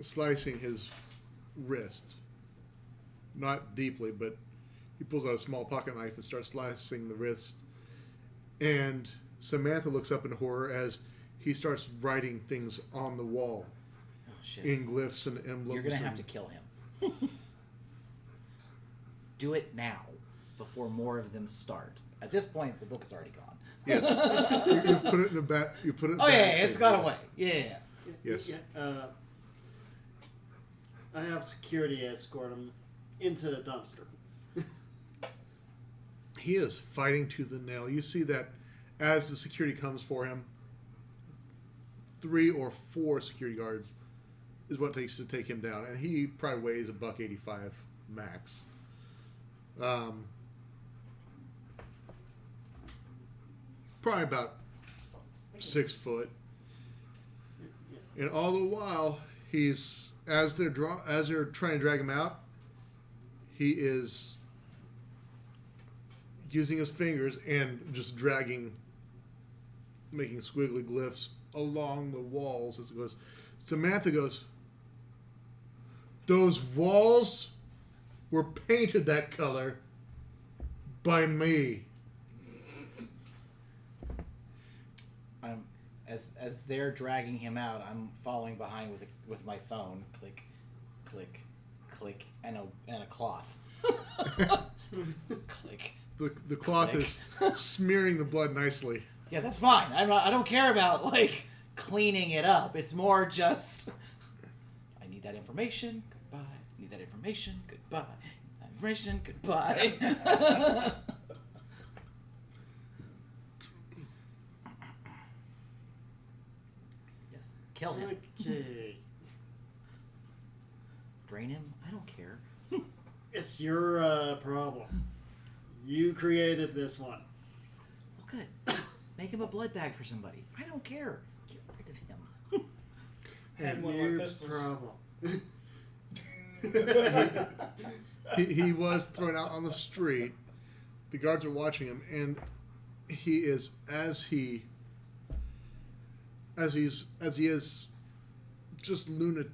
slicing his wrist. Not deeply, but he pulls out a small pocket knife and starts slicing the wrist. And Samantha looks up in horror as he starts writing things on the wall Oh shit! in glyphs and emblems. You're gonna have to and- kill him. Do it now, before more of them start. At this point, the book is already gone. Yes. you put it in the back. You put it. Oh back, yeah, save it's it. got away. Yeah. Yes. Yeah, I have security escort him into the dumpster. He is fighting tooth and nail. You see that as the security comes for him, 3 or 4 security guards is what it takes to take him down, and he probably weighs $185 max. Probably about 6 foot, and all the while he's as they're trying to drag him out, he is using his fingers and just dragging, making squiggly glyphs along the walls as it goes. Samantha goes, "Those walls were painted that color by me." As they're dragging him out, I'm following behind with my phone. Click, click, click, and a cloth. Click. The cloth Click. is smearing the blood nicely. Yeah, that's fine. I don't care about like cleaning it up. It's more just I need that information. Goodbye. Need that information. Goodbye. That information. Goodbye. Yes. Kill him. Okay. Drain him. I don't care. It's your problem. You created this one. Well, good. Make him a blood bag for somebody. I don't care. Get rid of him. And one of Your my pistols. problem. He was thrown out on the street. The guards are watching him, and he is as he is just lunatic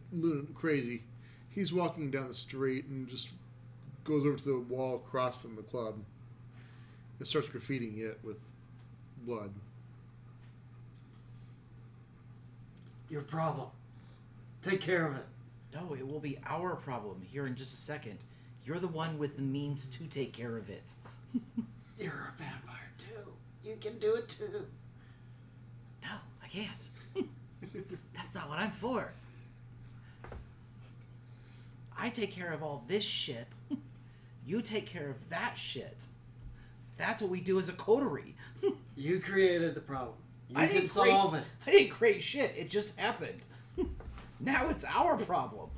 crazy. He's walking down the street and just goes over to the wall across from the club and starts graffitiing it with blood. Your problem. Take care of it. No, it will be our problem here in just a second. You're the one with the means to take care of it. You're a vampire too. You can do it too. No, I can't. That's not what I'm for. I take care of all this shit. You take care of that shit. That's what we do as a coterie. You created the problem. You I can didn't solve it. I didn't create shit. It just happened. Now it's our problem.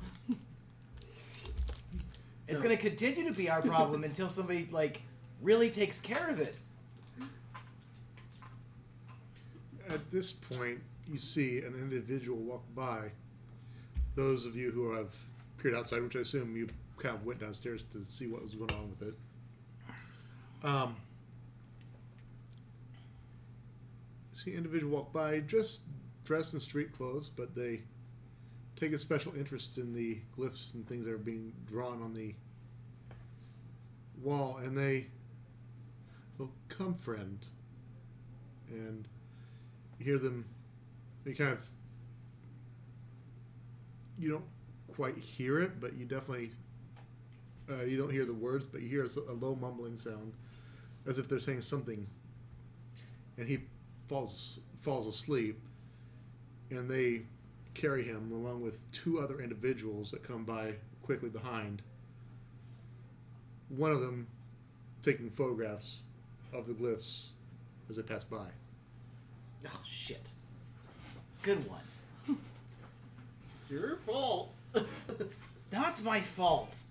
It's No. going to continue to be our problem until somebody like really takes care of it. At this point, you see an individual walk by. Those of you who have peered outside, which I assume you kind of went downstairs to see what was going on with it. See an individual walk by, just dressed in street clothes, but they take a special interest in the glyphs and things that are being drawn on the wall, and they go, "Come, friend," and you hear them. You kind of, you don't quite hear it, but you definitely you don't hear the words, but you hear a low mumbling sound, as if they're saying something. And he falls asleep, and they carry him along with 2 other individuals that come by quickly behind. One of them taking photographs of the glyphs as they pass by. Oh, shit. Good one. Your fault. Not my fault.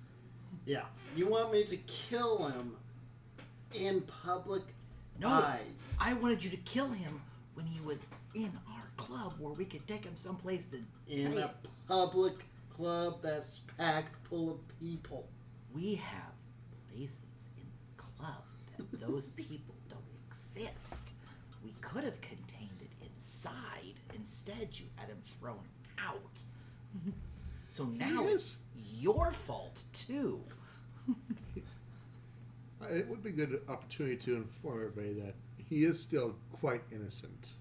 Yeah. You want me to kill him in public No, eyes. I wanted you to kill him when he was in our club where we could take him someplace to In play a it. public club that's packed full of people. We have places in the club that those people don't exist. We could have contained it inside. Instead, you had him thrown out. So now He it's your fault too. It would be a good opportunity to inform everybody that he is still quite innocent.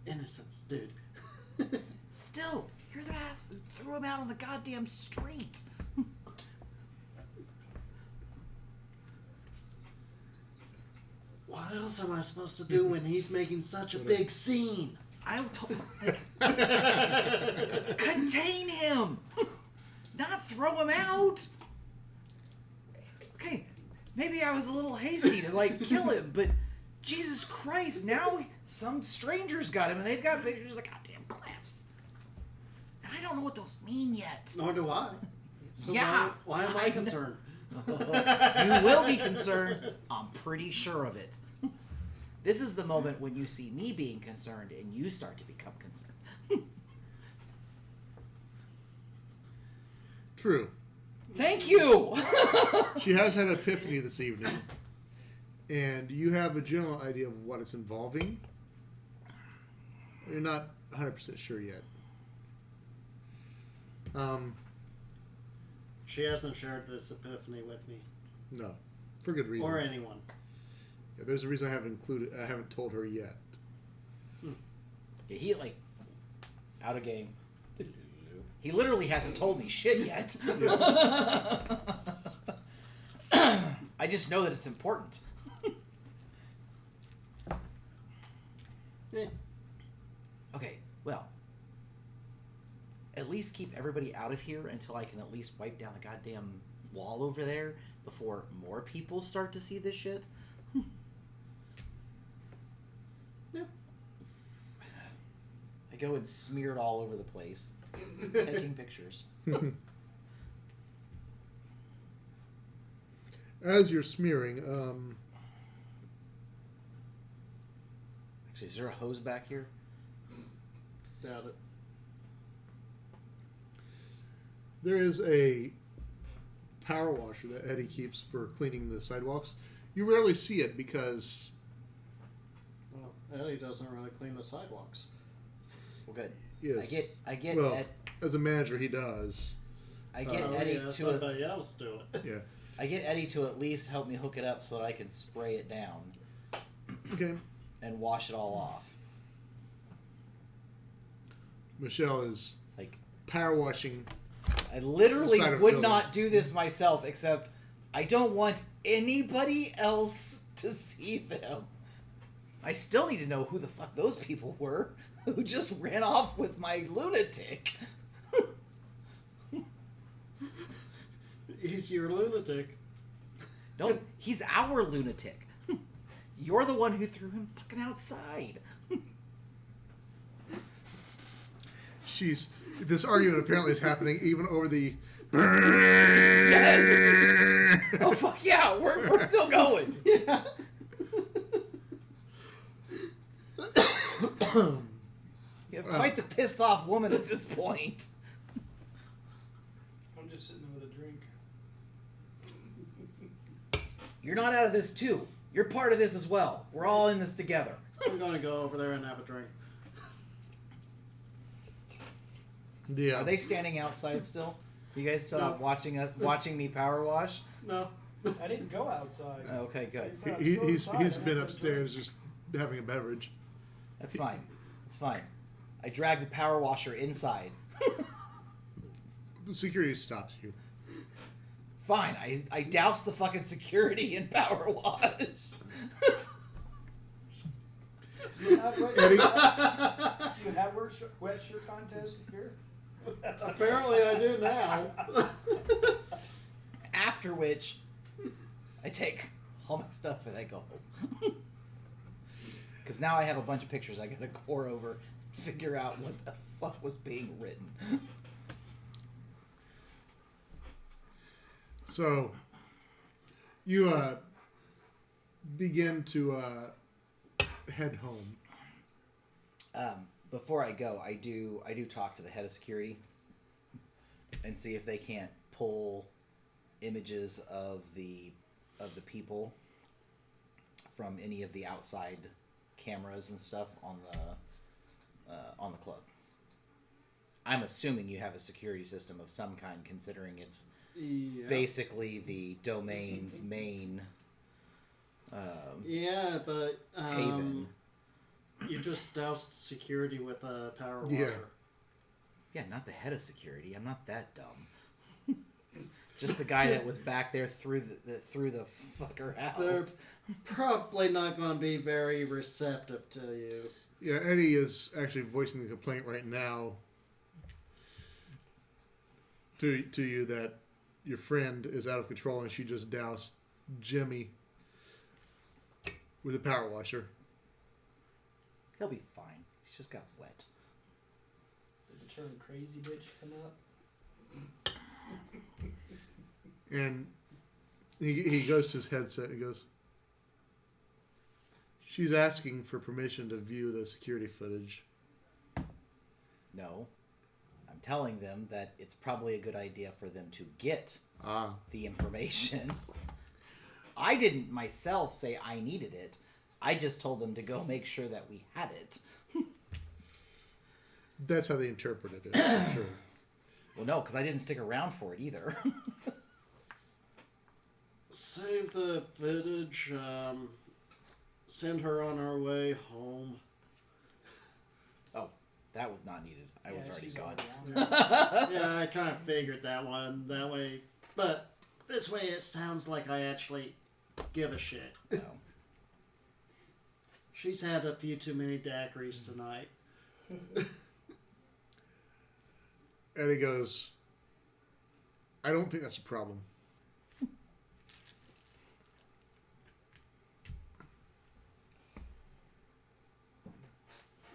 Innocence, dude. Still, you're the ass who threw him out on the goddamn street. What else am I supposed to do when he's making such a big scene? I told contain him, not throw him out. Okay, maybe I was a little hasty to kill him, but Jesus Christ! Now some strangers got him, and they've got pictures of the goddamn cliffs, and I don't know what those mean yet. Nor do I. So Yeah, Why am I concerned? You will be concerned. I'm pretty sure of it. This is the moment when you see me being concerned and you start to become concerned. True. Thank you! She has had an epiphany this evening, and you have a general idea of what it's involving. You're not 100% sure yet. She hasn't shared this epiphany with me. No, for good reason. Or anyone. Yeah, there's a reason I haven't told her yet. Yeah, he out of game. He literally hasn't told me shit yet. I just know that it's important. Eh. Okay, well, at least keep everybody out of here until I can at least wipe down the goddamn wall over there before more people start to see this shit. Yep. I go and smear it all over the place, taking pictures. As you're smearing, Actually, is there a hose back here? Doubt it. there is a power washer that Eddie keeps for cleaning the sidewalks. You rarely see it because Well, Eddie doesn't really clean the sidewalks. Well, good. yes, I get well, as a manager he does. I get Oh, Eddie yeah, to somebody else do it. Yeah. I get Eddie to at least help me hook it up so that I can spray it down Okay. and wash it all off. Michelle is Like, power washing. I literally Inside of would building. not do this myself, except I don't want anybody else to see them. I still need to know who the fuck those people were who just ran off with my lunatic. He's your lunatic. No, he's our lunatic. You're the one who threw him fucking outside. This argument apparently is happening even over the. Yes! Oh fuck yeah, we're still going. Yeah. You have quite the pissed off woman at this point. I'm just sitting there with a drink. You're not out of this too. You're part of this as well. We're all in this together. I'm gonna go over there and have a drink. Yeah. Are they standing outside still? You guys still No. watching me power wash? No. I didn't go outside. Okay, good. He's been upstairs just having a beverage. That's fine. It's fine. I drag the power washer inside. The security stops you. Fine. I douse the fucking security in power wash. Do you have Eddie? wet shirt contest here? Apparently I do now. After which, I take all my stuff and I go home. Because now I have a bunch of pictures I gotta pour over, figure out what the fuck was being written. So, you begin to head home. Before I go, I do talk to the head of security and see if they can't pull images of the people from any of the outside cameras and stuff on the club. I'm assuming you have a security system of some kind, considering it's basically the domain's main yeah, but haven. you just doused security with a power Yeah. washer. Yeah, not the head of security. I'm not that dumb. Just the guy that was back there through the fucker out. They're probably not going to be very receptive to you. Yeah, Eddie is actually voicing the complaint right now to you that your friend is out of control and she just doused Jimmy with a power washer. He'll be fine. He's just got wet. Did the term crazy bitch come up? And he goes to his headset and goes, she's asking for permission to view the security footage. No. I'm telling them that it's probably a good idea for them to get the information. I didn't myself say I needed it. I just told them to go make sure that we had it. That's how they interpreted it, for sure. Well, no, because I didn't stick around for it either. Save the footage. Send her on our way home. Oh, that was not needed. I was already she's gone. Yeah, I kind of figured that one that way. But this way it sounds like I actually give a shit. No. She's had a few too many daiquiris tonight. Eddie goes, I don't think that's a problem.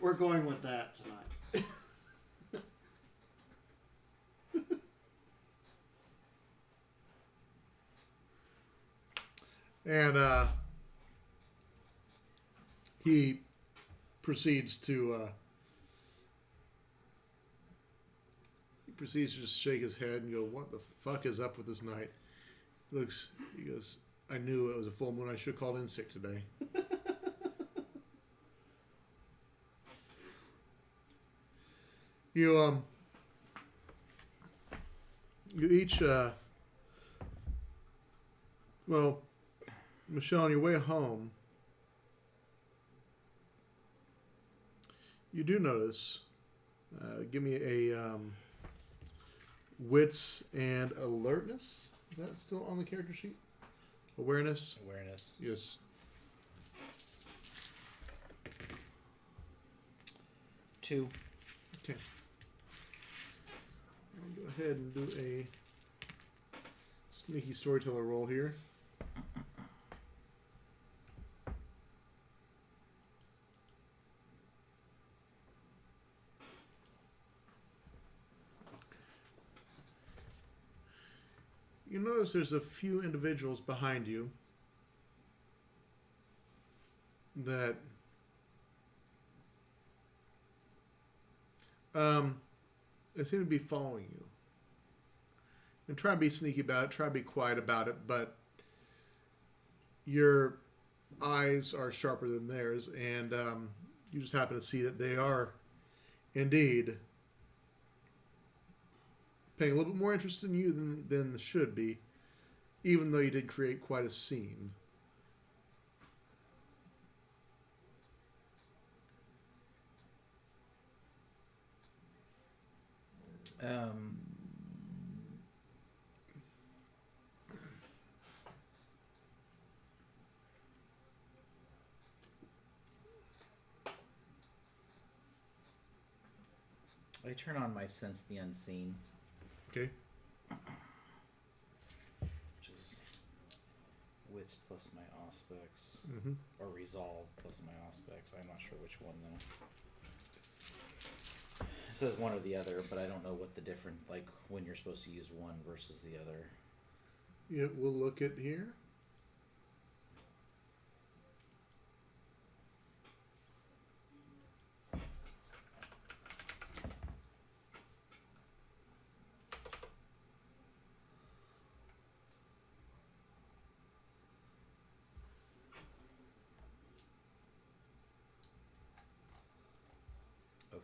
We're going with that tonight. And he proceeds to just shake his head and go, what the fuck is up with this night? He goes, I knew it was a full moon. I should have called in sick today. You each, well, Michelle, on your way home, you do notice, give me a wits and alertness. Is that still on the character sheet? Awareness? Awareness. Yes. Two. Okay. I'll go ahead and do a sneaky storyteller roll here. You notice there's a few individuals behind you that they seem to be following you. And try and be sneaky about it, try and be quiet about it, but your eyes are sharper than theirs, and you just happen to see that they are indeed paying a little bit more interest in you than should be, even though you did create quite a scene. I turn on my sense the unseen, Okay? which is wits plus my aspects, Mm-hmm. or resolve plus my aspects. I'm not sure which one though. It says one or the other, but I don't know what the different, like when you're supposed to use one versus the other. Yep, we'll look at here.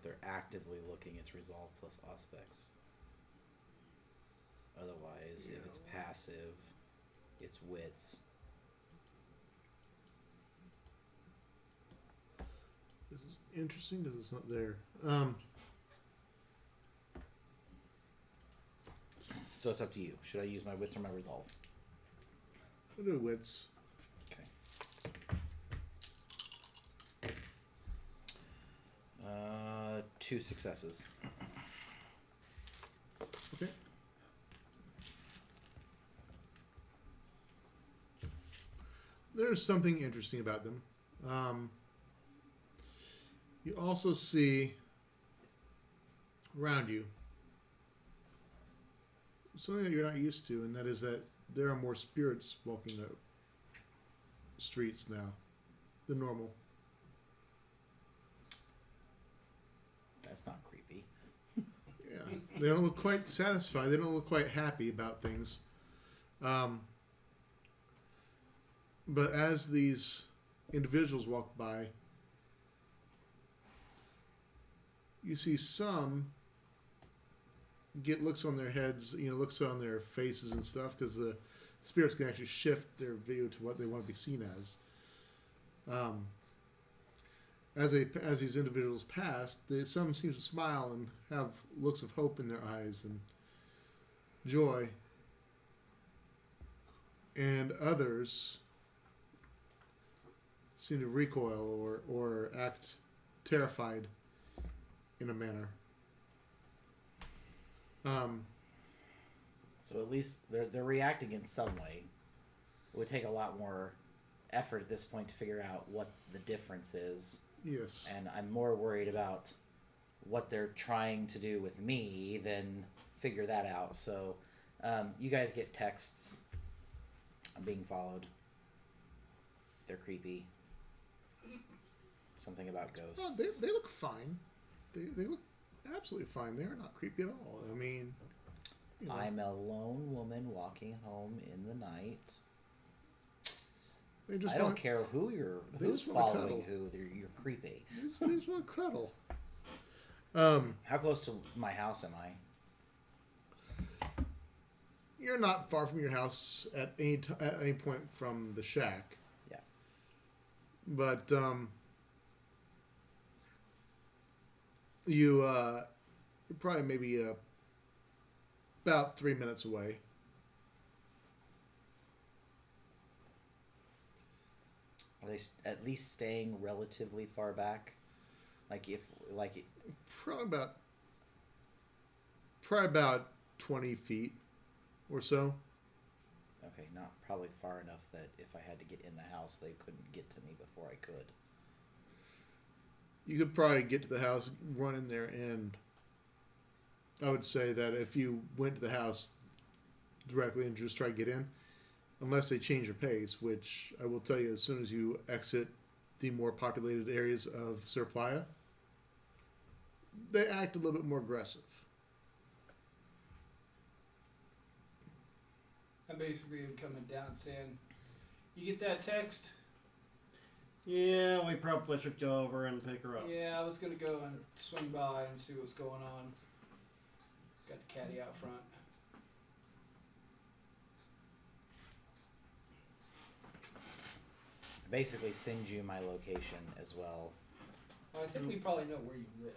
they're actively looking, it's resolve plus aspects. Otherwise, if it's passive, it's wits. This is interesting because it's not there. So it's up to you. Should I use my wits or my resolve? We'll do wits. Okay. 2 successes. Okay. There's something interesting about them. You also see around you something that you're not used to, and that is that there are more spirits walking the streets now than normal. That's not creepy. Yeah, they don't look quite satisfied. They don't look quite happy about things. But as these individuals walk by, you see some get looks on their heads, looks on their faces and stuff, because the spirits can actually shift their view to what they want to be seen as. As these individuals pass, some seem to smile and have looks of hope in their eyes and joy, and others seem to recoil or act terrified in a manner. So at least they're reacting in some way. It would take a lot more effort at this point to figure out what the difference is. Yes. And I'm more worried about what they're trying to do with me than figure that out. So you guys get texts. I'm being followed. They're creepy. Something about ghosts. Oh, they look fine. They look absolutely fine. They're not creepy at all. I mean, I'm a lone woman walking home in the night. I don't care who's following who. You're creepy. They just want to cuddle. How close to my house am I? You're not far from your house at any point from the shack. Yeah. But you're probably maybe about 3 minutes away. Are they at least staying relatively far back? Probably about 20 feet or so. Okay, not probably far enough that if I had to get in the house, they couldn't get to me before I could. You could probably get to the house, run in there, and I would say that if you went to the house directly and just try to get in, unless they change your pace, which I will tell you as soon as you exit the more populated areas of Sir Playa, they act a little bit more aggressive. I basically am coming down saying, "You get that text?" Yeah, we probably should go over and pick her up. Yeah, I was gonna go and swing by and see what's going on. Got the caddy out front. I basically send you my location as well. Well, I think we probably know where you live.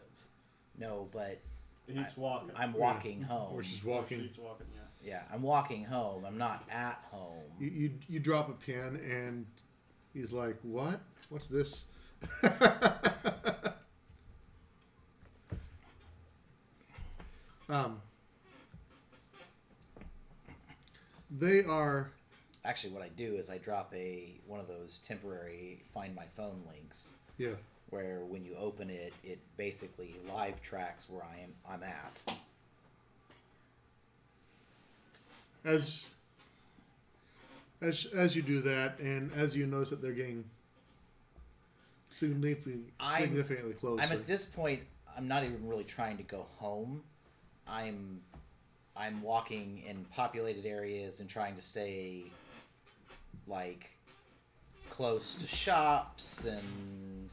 No, but He's walking. I'm walking home. Or she's walking. She's walking, yeah. Yeah, I'm walking home. I'm not at home. You drop a pin and he's like, "What? What's this?" They are. Actually, what I do is I drop one of those temporary Find My Phone links. Yeah. Where when you open it, it basically live tracks where I'm at. As you do that, and as you notice that they're getting significantly closer. I'm at this point. I'm not even really trying to go home. I'm walking in populated areas and trying to stay close to shops and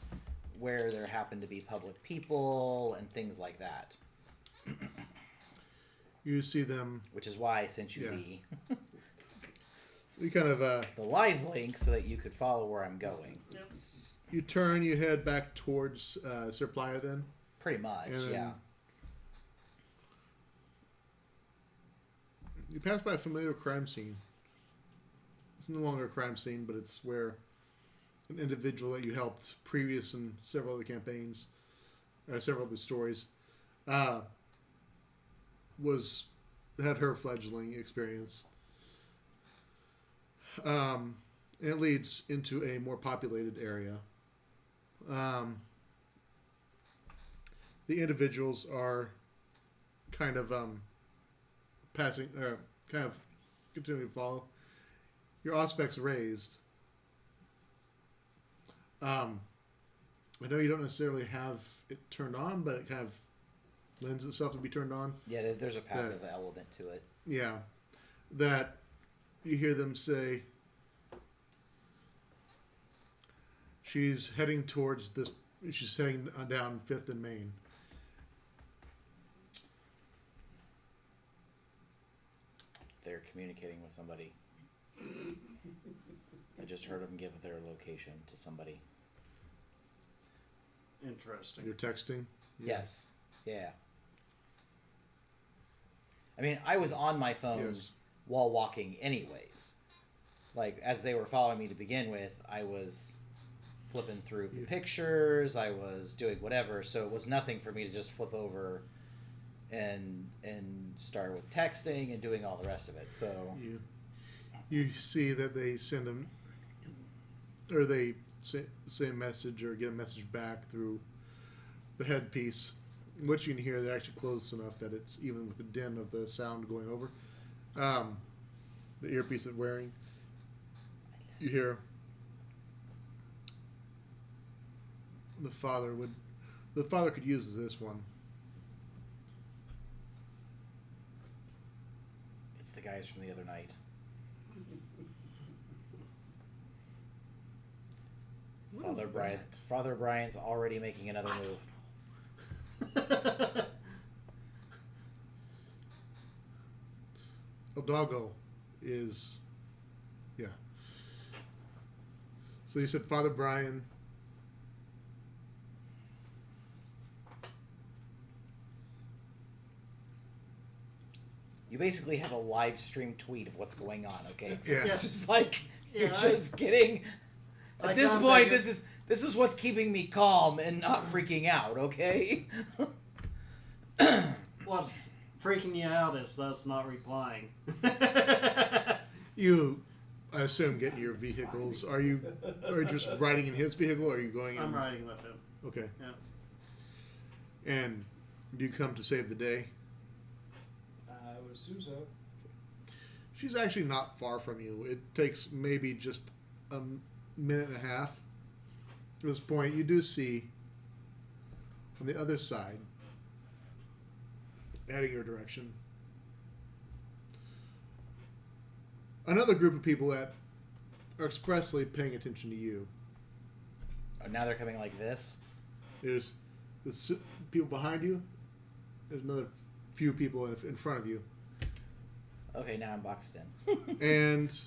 where there happen to be public people and things like that. You see them. Which is why I sent you You kind of the live link so that you could follow where I'm going. Yep. you turn. You head back towards Sir Plier then. Pretty much, And then yeah. You pass by a familiar crime scene. It's no longer a crime scene, but it's where an individual that you helped previous in several other campaigns, several other stories, had her fledgling experience. And it leads into a more populated area. The individuals are kind of passing, or kind of continuing to follow. Your aspect's raised. I know you don't necessarily have it turned on, but it kind of lends itself to be turned on. Yeah, there's a passive element to it. Yeah. That you hear them say, she's heading towards this, she's heading down 5th and Main. They're communicating with somebody. I just heard them give their location to somebody. Interesting. You're texting? Yes. Yeah. I mean, I was on my phone Yes. while walking anyways. Like, as they were following me to begin with, I was flipping through the pictures, I was doing whatever, so it was nothing for me to just flip over and start with texting and doing all the rest of it. So You see that they send them, or they say a message or get a message back through the headpiece, which you can hear. They're actually close enough that it's even with the din of the sound going over. The earpiece they're wearing, you hear the father could use this one. it's the guys from the other night. What is Father Brian's already making another move. El Doggo is, yeah. So you said Father Brian. You basically have a live stream tweet of what's going on, okay? Yeah. It's just like, you're Yeah, just getting... At Like, this I'm point, thinking- this is what's keeping me calm and not freaking out, okay? What's freaking you out is us not replying. You, I assume, get in your vehicles. Are you just riding in his vehicle, or are you going in? I'm riding with him. Okay. Yeah. And do you come to save the day? I would assume so. She's actually not far from you. It takes maybe just a minute and a half. At this point, you do see on the other side, heading your direction, another group of people that are expressly paying attention to you. Oh, now they're coming like this? There's people behind you. There's another few people in front of you. Okay, now I'm boxed in. And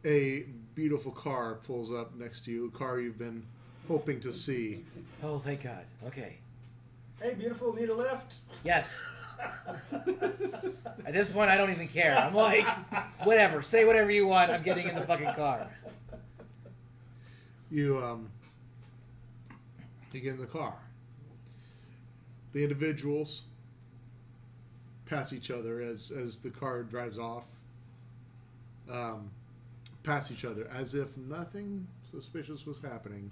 a beautiful car pulls up next to you, a car you've been hoping to see. Oh, thank God. Okay. Hey, beautiful, need a lift? Yes. At this point, I don't even care. I'm like, whatever. Say whatever you want. I'm getting in the fucking car. You get in the car. The individuals pass each other as the car drives off. Pass each other as if nothing suspicious was happening.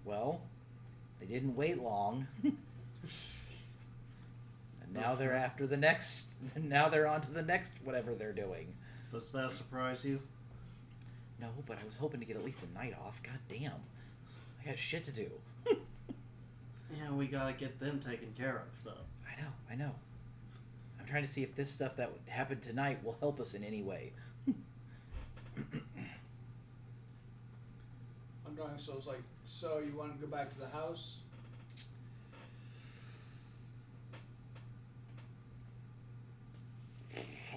Well, they didn't wait long. And now they're after the next. Now they're on to the next whatever they're doing. Does that surprise you? No, but I was hoping to get at least a night off. God damn. I got shit to do. Yeah, we gotta get them taken care of, though. I know. I'm trying to see if this stuff that happened tonight will help us in any way. I'm drawing, so it's like, so you want to go back to the house?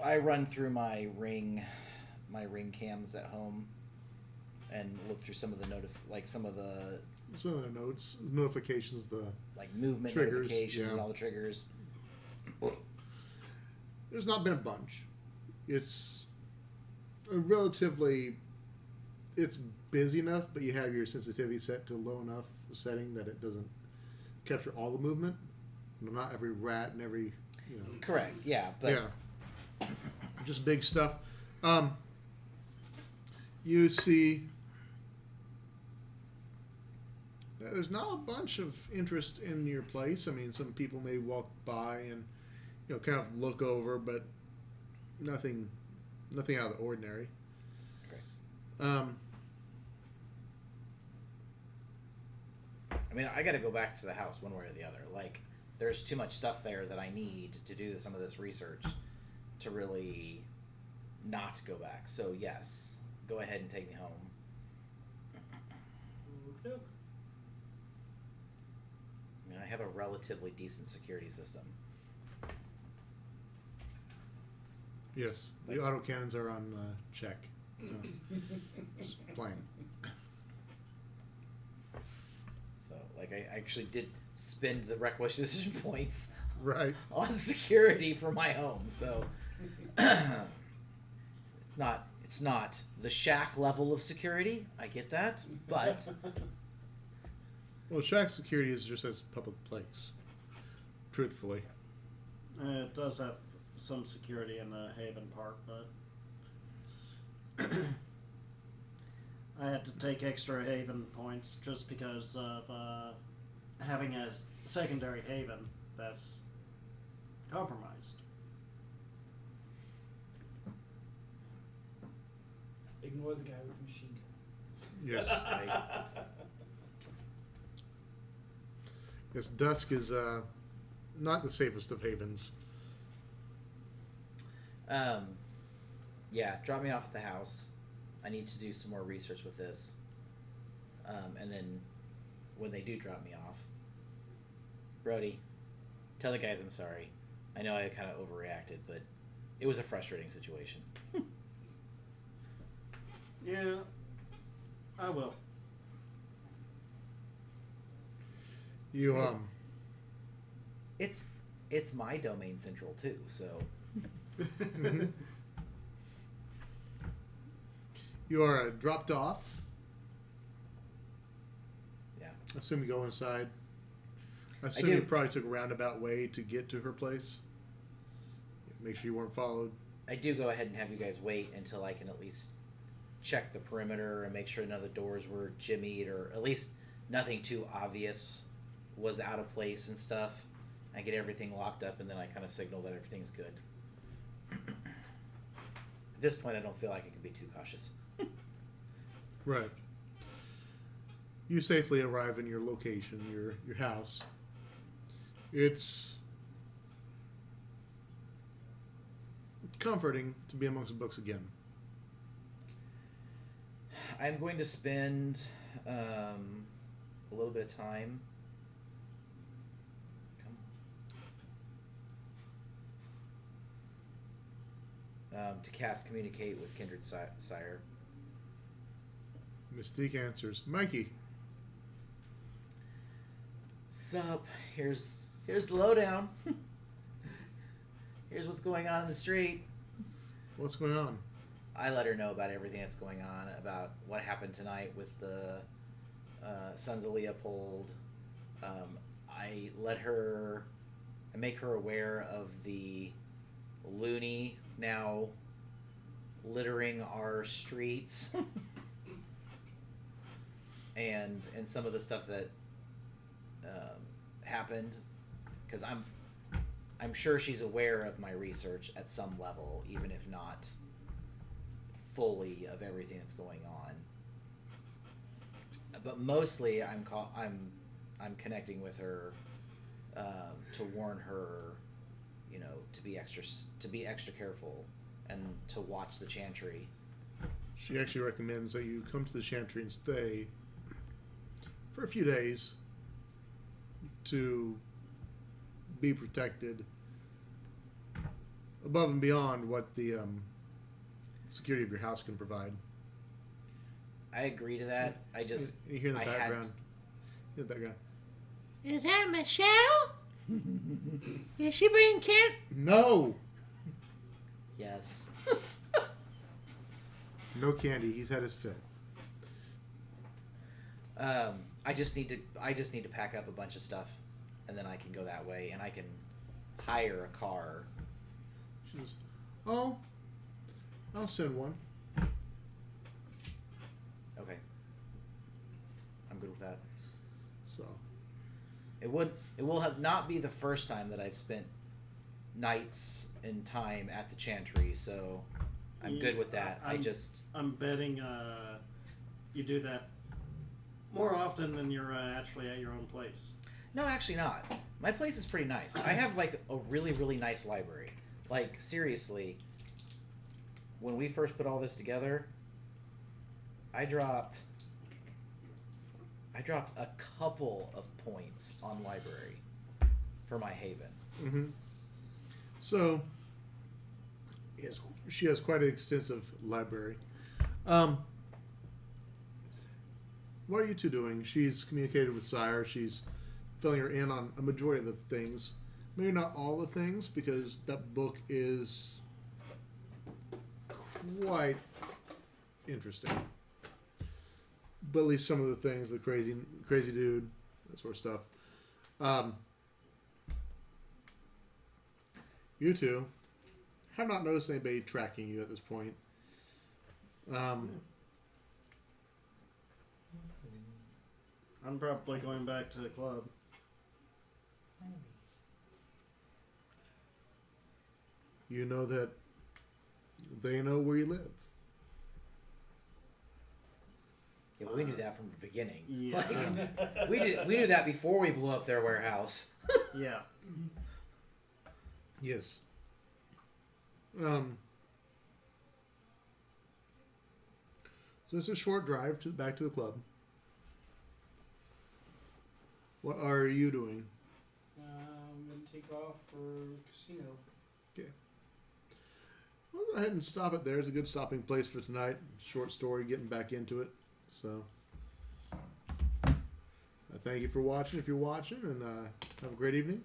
I run through my ring cams at home, and look through some of the some of the Some of the notes, notifications, the like movement Triggers, notifications yeah. and all the triggers. there's not been a bunch. It's a relatively, it's busy enough, but you have your sensitivity set to low enough setting that it doesn't capture all the movement. Not every rat and every, Correct. Yeah, but yeah, just big stuff. You see, there's not a bunch of interest in your place. I mean, some people may walk by and kind of look over, but nothing out of the ordinary. Okay. I mean, I got to go back to the house one way or the other. Like, there's too much stuff there that I need to do some of this research to really not go back. So yes, go ahead and take me home. Okey-doke. I mean, I have a relatively decent security system. Yes, the autocannons are on check. So, just plain. So, like, I actually did spend the requisition points Right. on security for my home. So, it's not the shack level of security. I get that, but Well, shack security is just as public place. Truthfully. It does have some security in the Haven part, but I had to take extra Haven points just because of having a secondary Haven that's compromised. Ignore the guy with the machine gun. Yes. I, Yes, dusk is not the safest of havens. yeah, drop me off at the house. I need to do some more research with this. And then when they do drop me off, Brody, tell the guys I'm sorry. I know I kind of overreacted, but it was a frustrating situation. Yeah, I will. You It's my domain central too, so you are dropped off. yeah. I assume you go inside. I assume do. you probably took a roundabout way to get to her place. Make sure you weren't followed. I do go ahead and have you guys wait until I can at least check the perimeter and make sure none of the doors were jimmied, or at least nothing too obvious was out of place and stuff. I get everything locked up, and then I kind of signal that everything's good. At this point, I don't feel like I can be too cautious. Right. You safely arrive in your location, your house. It's comforting to be amongst books again. I'm going to spend a little bit of time. To cast Communicate with Kindred Sire. Mystique answers, Mikey. Sup? Here's the lowdown. Here's what's going on in the street. What's going on? I let her know about everything that's going on, about what happened tonight with the Sons of Leopold. I make her aware of the loony now littering our streets, and some of the stuff that happened, because I'm sure she's aware of my research at some level, even if not fully of everything that's going on. But mostly, I'm connecting with her to warn her, to be extra careful and to watch the chantry. She actually recommends that you come to the Chantry and stay for a few days to be protected above and beyond what the security of your house can provide. I agree to that. I just You hear in the I had- background. You hear in the background. Is that Michelle? Is she bringing Kent? No! yes. No candy. He's had his fill. I just need to pack up a bunch of stuff, and then I can go that way, and I can hire a car. She says, "Oh, I'll send one." Okay. I'm good with that. So, It will have not be the first time that I've spent nights and time at the Chantry, so I'm good with that. I'm betting you do that more often than you're actually at your own place. No, actually not. My place is pretty nice. I have like a really, really nice library. Like seriously, when we first put all this together, I dropped a couple of points on library for my Haven. mm-hmm. So yes, she has quite an extensive library. What are you two doing? She's communicated with Sire. She's filling her in on a majority of the things. Maybe not all the things, because that book is quite interesting. But at least some of the things, the crazy dude, that sort of stuff. You two have not noticed anybody tracking you at this point. I'm probably going back to the club. You know that they know where you live. Yeah, but we knew that from the beginning. Yeah. Like, we knew that before we blew up their warehouse. Yeah. Yes. So it's a short drive back to the club. What are you doing? I'm gonna take off for casino. Well, go ahead and stop it there. It's a good stopping place for tonight. Short story, getting back into it. So, thank you for watching if you're watching, and have a great evening.